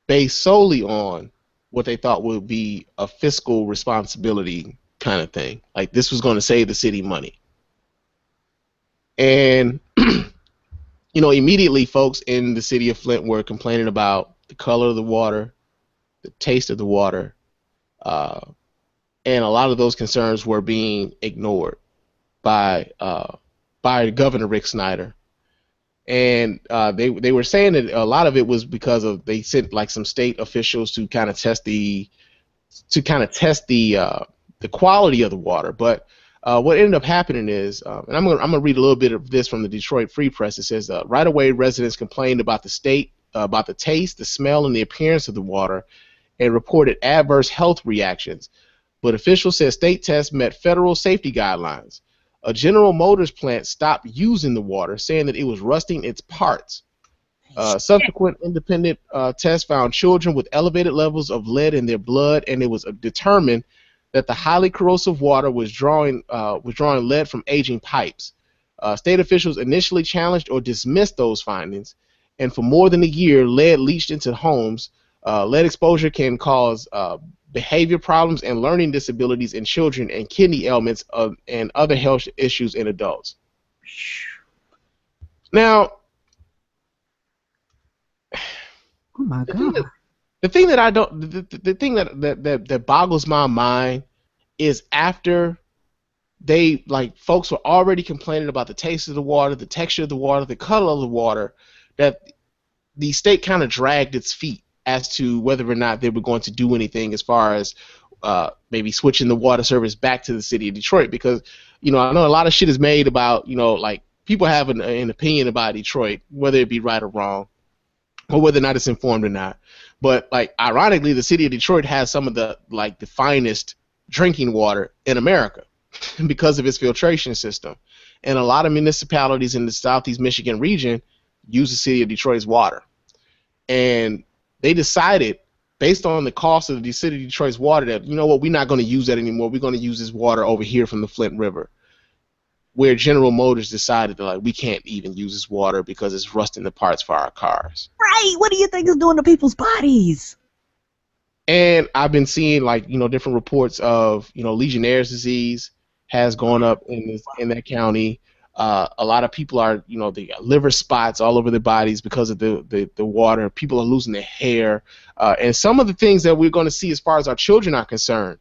based solely on what they thought would be a fiscal responsibility kind of thing. Like, this was going to save the city money. And you know, immediately folks in the city of Flint were complaining about the color of the water, the taste of the water, and a lot of those concerns were being ignored by Governor Rick Snyder. And they were saying that a lot of it was because of they sent like some state officials to kind of test the quality of the water. But what ended up happening is, and I'm gonna read a little bit of this from the Detroit Free Press. It says, right away, residents complained about about the taste, the smell, and the appearance of the water, and reported adverse health reactions. But officials said state tests met federal safety guidelines. A General Motors plant stopped using the water, saying that it was rusting its parts. Subsequent independent tests found children with elevated levels of lead in their blood, and it was determined that the highly corrosive water was drawing lead from aging pipes. State officials initially challenged or dismissed those findings, and for more than a year, lead leached into homes. Lead exposure can cause behavior problems and learning disabilities in children, and kidney ailments and other health issues in adults. Now, oh my God. The thing that boggles my mind is after folks were already complaining about the taste of the water, the texture of the water, the color of the water, that the state kind of dragged its feet as to whether or not they were going to do anything as far as maybe switching the water service back to the city of Detroit. Because, you know, I know a lot of shit is made about, you know, like people have an opinion about Detroit, whether it be right or wrong, or whether or not it's informed or not. But, like, ironically, the city of Detroit has some of the finest drinking water in America because of its filtration system. And a lot of municipalities in the Southeast Michigan region use the city of Detroit's water. And they decided, based on the cost of the city of Detroit's water, that, you know what, we're not going to use that anymore. We're going to use this water over here from the Flint River, where General Motors decided that, like, we can't even use this water because it's rusting the parts for our cars. Right. What do you think is doing to people's bodies? And I've been seeing, like, you know, different reports of, you know, Legionnaire's disease has gone up in that county. A lot of people are, you know, they got liver spots all over their bodies because of the water. People are losing their hair. And some of the things that we're going to see as far as our children are concerned,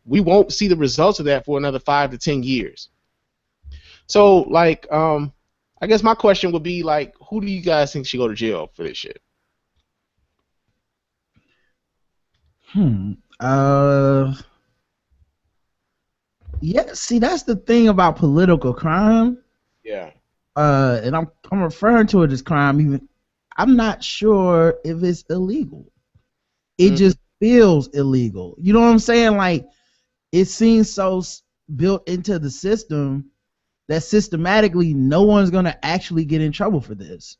we won't see the results of that for another 5 to 10 years. So, like, I guess my question would be, like, who do you guys think should go to jail for this shit? Yeah, see, that's the thing about political crime. Yeah. And I'm referring to it as crime. Even I'm not sure if it's illegal. It just feels illegal. You know what I'm saying? Like, it seems so built into the system that systematically no one's gonna actually get in trouble for this.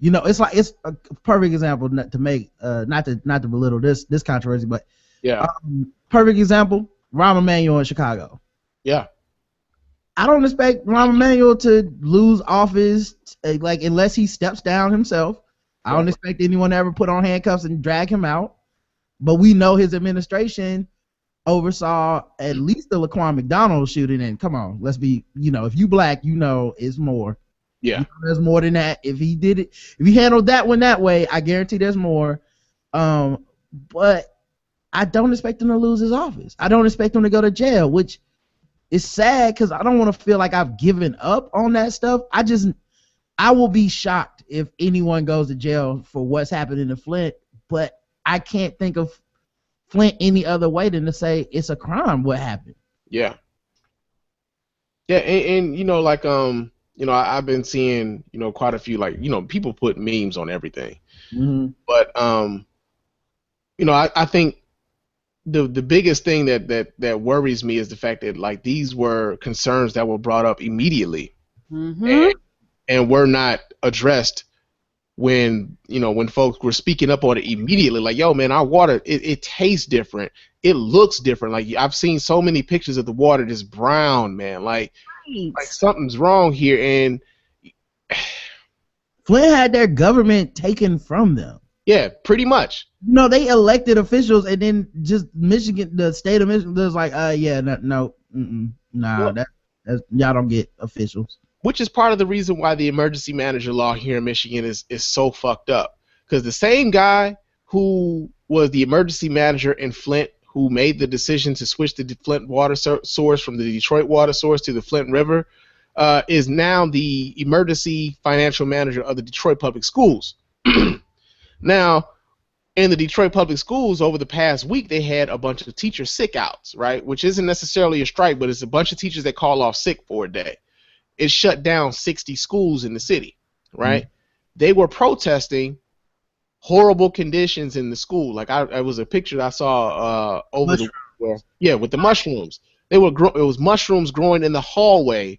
You You know, it's like, it's a perfect example not to make, not to belittle this controversy, but Yeah. Perfect example, Rahm Emanuel in Chicago. Yeah. I don't expect Rahm Emanuel to lose office, like, unless he steps down himself. I don't expect anyone to ever put on handcuffs and drag him out. But we know his administration oversaw at least the Laquan McDonald shooting. And come on, let's be, you know, if you black, you know it's more. Yeah. You know, there's more than that. If he did it, if he handled that one that way, I guarantee there's more. But I don't expect him to lose his office. I don't expect him to go to jail, which is sad because I don't want to feel like I've given up on that stuff. I will be shocked if anyone goes to jail for what's happening in Flint, but I can't think of Flint any other way than to say it's a crime what happened. Yeah. Yeah, and you know, like you know, I've been seeing, you know, quite a few, like, you know, people put memes on everything. Mm-hmm. But you know, I think the biggest thing that worries me is the fact that, like, these were concerns that were brought up immediately. Mm-hmm. And were not addressed when, you know, when folks were speaking up on it immediately. Like, yo, man, our water, it tastes different. It looks different. Like, I've seen so many pictures of the water just brown, man. Like something's wrong here. And Flint had their government taken from them. yeah, pretty much. You know, they elected officials, and then just Michigan, the state of Michigan, was like, yeah, nah, that's, y'all don't get officials. Which is part of the reason why the emergency manager law here in Michigan is so fucked up. Because the same guy who was the emergency manager in Flint, who made the decision to switch the Flint water source from the Detroit water source to the Flint River, is now the emergency financial manager of the Detroit Public Schools. Now, in the Detroit Public Schools, over the past week, they had a bunch of teacher sick outs, right? Which isn't necessarily a strike, but it's a bunch of teachers that call off sick for a day. It shut down 60 schools in the city, right? Mm-hmm. They were protesting horrible conditions in the school. Like, I was a picture I saw over the with the mushrooms. It was mushrooms growing in the hallway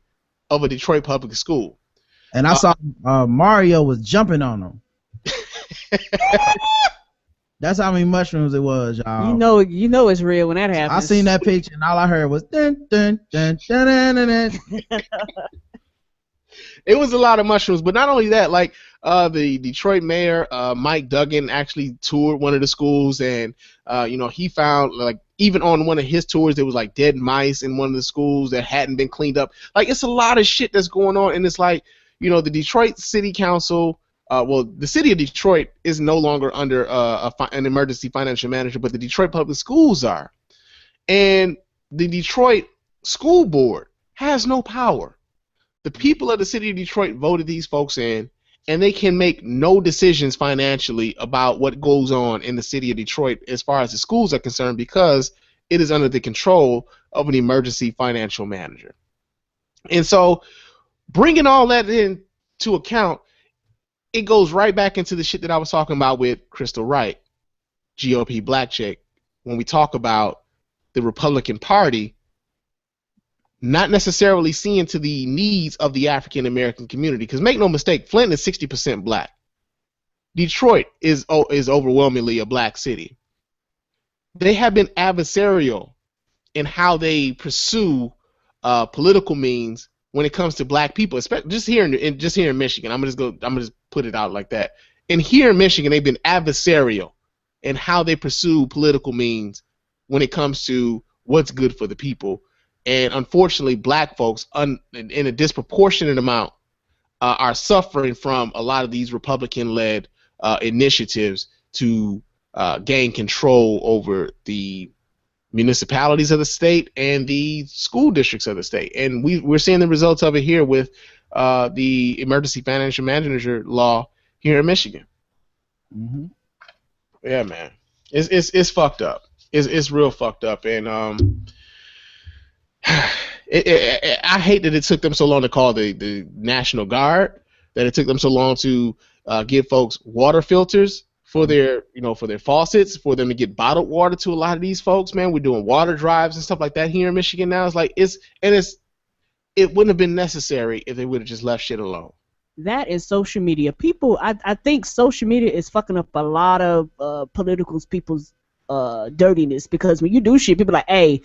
of a Detroit public school. And I saw Mario was jumping on them. That's how many mushrooms it was, y'all. You know it's real when that happens. I seen that picture and all I heard was dun dun dun dun dun dun. Dun. It was a lot of mushrooms, but not only that, like the Detroit mayor, Mike Duggan, actually toured one of the schools, and you know, he found, like, even on one of his tours, there was like dead mice in one of the schools that hadn't been cleaned up. Like, it's a lot of shit that's going on, and it's like, you know, the Detroit City Council, the city of Detroit is no longer under an emergency financial manager, but the Detroit Public Schools are, and the Detroit School Board has no power. The people of the city of Detroit voted these folks in, and they can make no decisions financially about what goes on in the city of Detroit as far as the schools are concerned, because it is under the control of an emergency financial manager. And so, bringing all that into account, it goes right back into the shit that I was talking about with Christal Wright, GOPBlackChick, when we talk about the Republican Party not necessarily seeing to the needs of the African American community. Because make no mistake, Flint is 60% black. Detroit is overwhelmingly a black city. They have been adversarial in how they pursue political means when it comes to black people, especially just here in Michigan. I'm gonna just put it out like that. And here in Michigan, they've been adversarial in how they pursue political means when it comes to what's good for the people. And unfortunately, black folks, in a disproportionate amount, are suffering from a lot of these Republican-led initiatives to gain control over the municipalities of the state and the school districts of the state. And we're seeing the results of it here with the emergency financial manager law here in Michigan. Mm-hmm. Yeah, man, it's fucked up. It's real fucked up, and I hate that it took them so long to call the National Guard, that it took them so long to give folks water filters for their faucets, for them to get bottled water to a lot of these folks. Man, we're doing water drives and stuff like that here in Michigan now. It's like it wouldn't have been necessary if they would have just left shit alone. That is social media. People, I think social media is fucking up a lot of people's dirtiness, because when you do shit, people like, hey,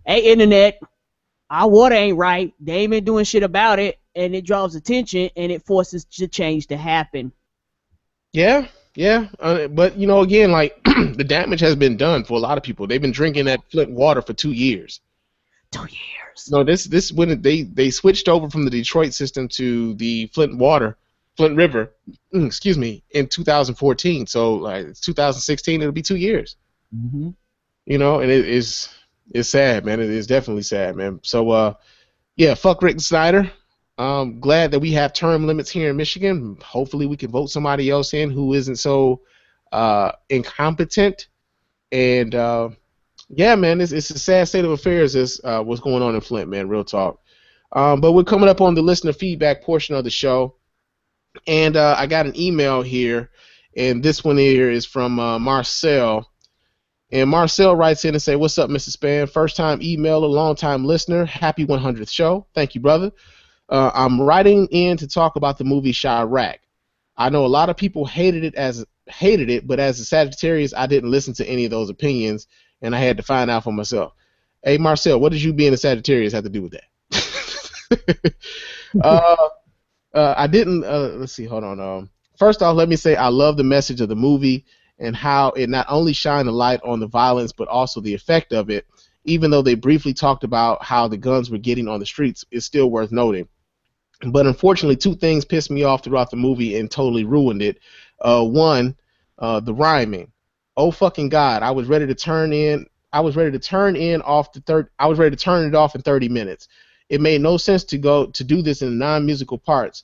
internet, our water ain't right. They ain't been doing shit about it, and it draws attention and it forces the change to happen. Yeah, yeah, but again, like the damage has been done for a lot of people. They've been drinking that Flint water for 2 years. 2 years. No, this when they switched over from the Detroit system to the Flint River, excuse me, in 2014. So like it's 2016, it'll be 2 years. Mm-hmm. And it's sad, man. It is definitely sad, man. So yeah, fuck Rick Snyder. Glad that we have term limits here in Michigan. Hopefully we can vote somebody else in who isn't so incompetent. And yeah, man, it's a sad state of affairs. What's going on in Flint, man. Real talk. But we're coming up on the listener feedback portion of the show, and I got an email here, and this one here is from Marcel. And Marcel writes in and say, "What's up, Mr. Spann? First time emailer, long time listener. Happy 100th show. Thank you, brother. I'm writing in to talk about the movie Chirac. I know a lot of people hated it, but as a Sagittarius, I didn't listen to any of those opinions, and I had to find out for myself." Hey, Marcel, what does you being a Sagittarius have to do with that? I didn't. Let's see. Hold on. First off, let me say I love the message of the movie and how it not only shined a light on the violence, but also the effect of it. Even though they briefly talked about how the guns were getting on the streets, it's still worth noting. But unfortunately, two things pissed me off throughout the movie and totally ruined it. One, the rhyming. Oh fucking God! I was ready to turn it off in 30 minutes. It made no sense to do this in non-musical parts.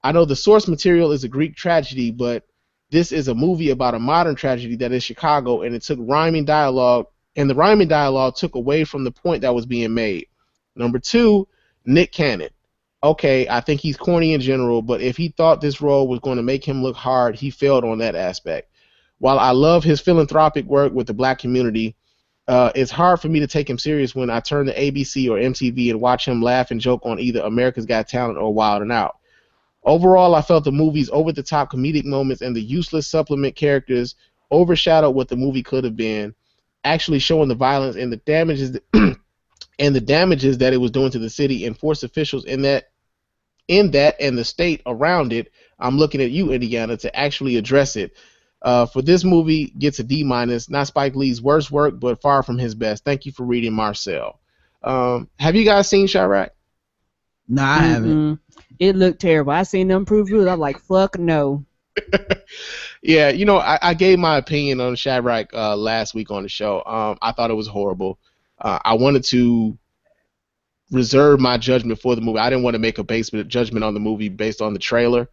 I know the source material is a Greek tragedy, but this is a movie about a modern tragedy that is Chicago, and it took rhyming dialogue, and the rhyming dialogue took away from the point that was being made. Number two, Nick Cannon. Okay, I think he's corny in general, but if he thought this role was going to make him look hard, he failed on that aspect. While I love his philanthropic work with the black community, it's hard for me to take him serious when I turn to ABC or MTV and watch him laugh and joke on either America's Got Talent or Wild 'N Out. Overall, I felt the movie's over-the-top comedic moments and the useless supplement characters overshadowed what the movie could have been, actually showing the violence and the damages that it was doing to the city and force officials in that and the state around it. I'm looking at you, Indiana, to actually address it. For this movie, gets a D-, not Spike Lee's worst work, but far from his best. Thank you for reading, Marcel. Have you guys seen Chirac? No, I haven't. It looked terrible. I seen them previews. I'm like, fuck no. Yeah, I gave my opinion on Chirac last week on the show. I thought it was horrible. I wanted to reserve my judgment for the movie. I didn't want to make a judgment on the movie based on the trailer,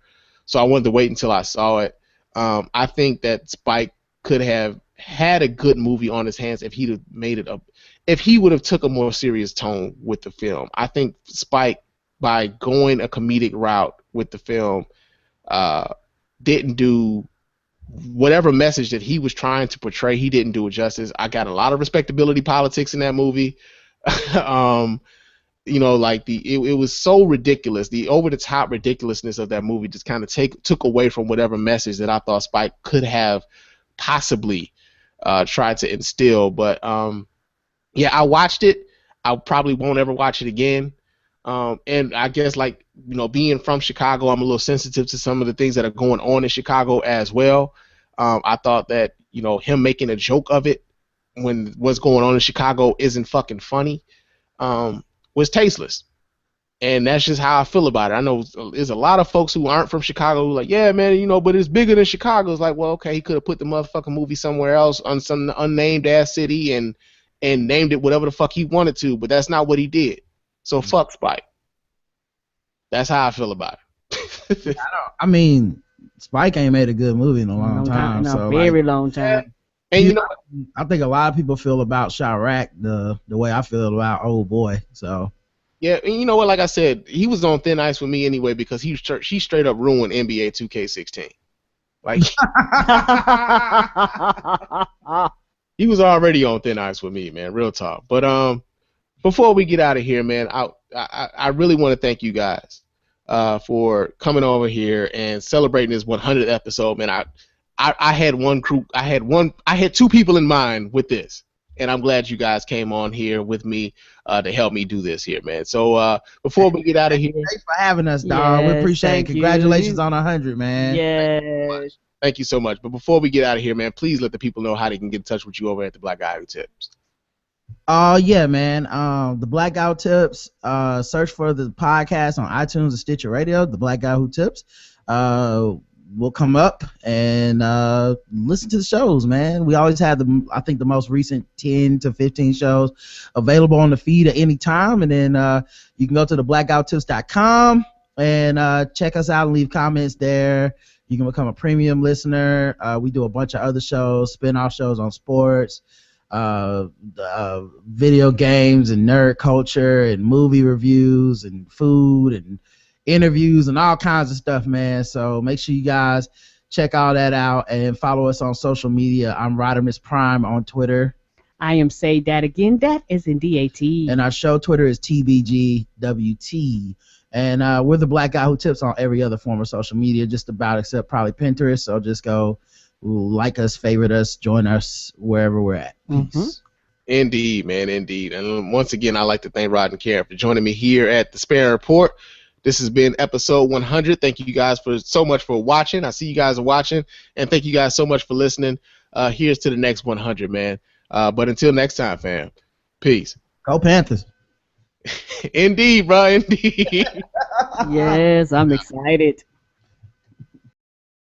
so I wanted to wait until I saw it. I think that Spike could have had a good movie on his hands if he'd have made it if he would have took a more serious tone with the film. I think Spike, by going a comedic route with the film, didn't do whatever message that he was trying to portray. He didn't do it justice. I got a lot of respectability politics in that movie. It was so ridiculous. The over-the-top ridiculousness of that movie just kind of took away from whatever message that I thought Spike could have possibly tried to instill. But yeah, I watched it. I probably won't ever watch it again. And I guess, being from Chicago, I'm a little sensitive to some of the things that are going on in Chicago as well. I thought that, him making a joke of it when what's going on in Chicago isn't fucking funny, was tasteless. And that's just how I feel about it. I know there's a lot of folks who aren't from Chicago who are like, yeah, man, but it's bigger than Chicago. It's like, well, okay, he could have put the motherfucking movie somewhere else on some unnamed ass city and named it whatever the fuck he wanted to, but that's not what he did. So fuck Spike. That's how I feel about it. Spike ain't made a good movie in a long time. No, very long time. And I think a lot of people feel about Chirac the way I feel about Old Boy. So yeah, and you know what? Like I said, he was on thin ice with me anyway because he straight up ruined NBA 2K16. Like he was already on thin ice with me, man. Real talk. But before we get out of here, man, I really want to thank you guys for coming over here and celebrating this 100th episode, man. I had I had two people in mind with this, and I'm glad you guys came on here with me to help me do this here, man. So before we get out of here, thanks for having us, dog. Yes, We appreciate it. Congratulations on 100, man. Yes. thank you so much. But before we get out of here, man, please let the people know how they can get in touch with you over at the Black Guy Who Tips. Yeah, man. The Black Guy Who Tips. Search for the podcast on iTunes and Stitcher Radio. The Black Guy Who Tips. Will come up and listen to the shows, man. We always have I think the most recent 10 to 15 shows available on the feed at any time, and then you can go to theblackguywhotips.com and check us out and leave comments there. You can become a premium listener. We do a bunch of other shows, spin-off shows on sports, video games and nerd culture and movie reviews and food and interviews and all kinds of stuff, man. So make sure you guys check all that out and follow us on social media. I'm Rodimus Prime on Twitter. I am Say That Again. That is in DAT. And our show Twitter is TBGWT. And we're the Black Guy Who Tips on every other form of social media, just about, except probably Pinterest. So just go like us, favorite us, join us wherever we're at. Peace. Indeed, man, indeed. And once again, I'd like to thank Rod and Karen for joining me here at the Spann Report. This has been episode 100. Thank you guys so much for watching. I see you guys are watching, and thank you guys so much for listening. Here's to the next 100, man. But until next time, fam, peace. Go Panthers. Indeed, bro, indeed. Yes, I'm excited.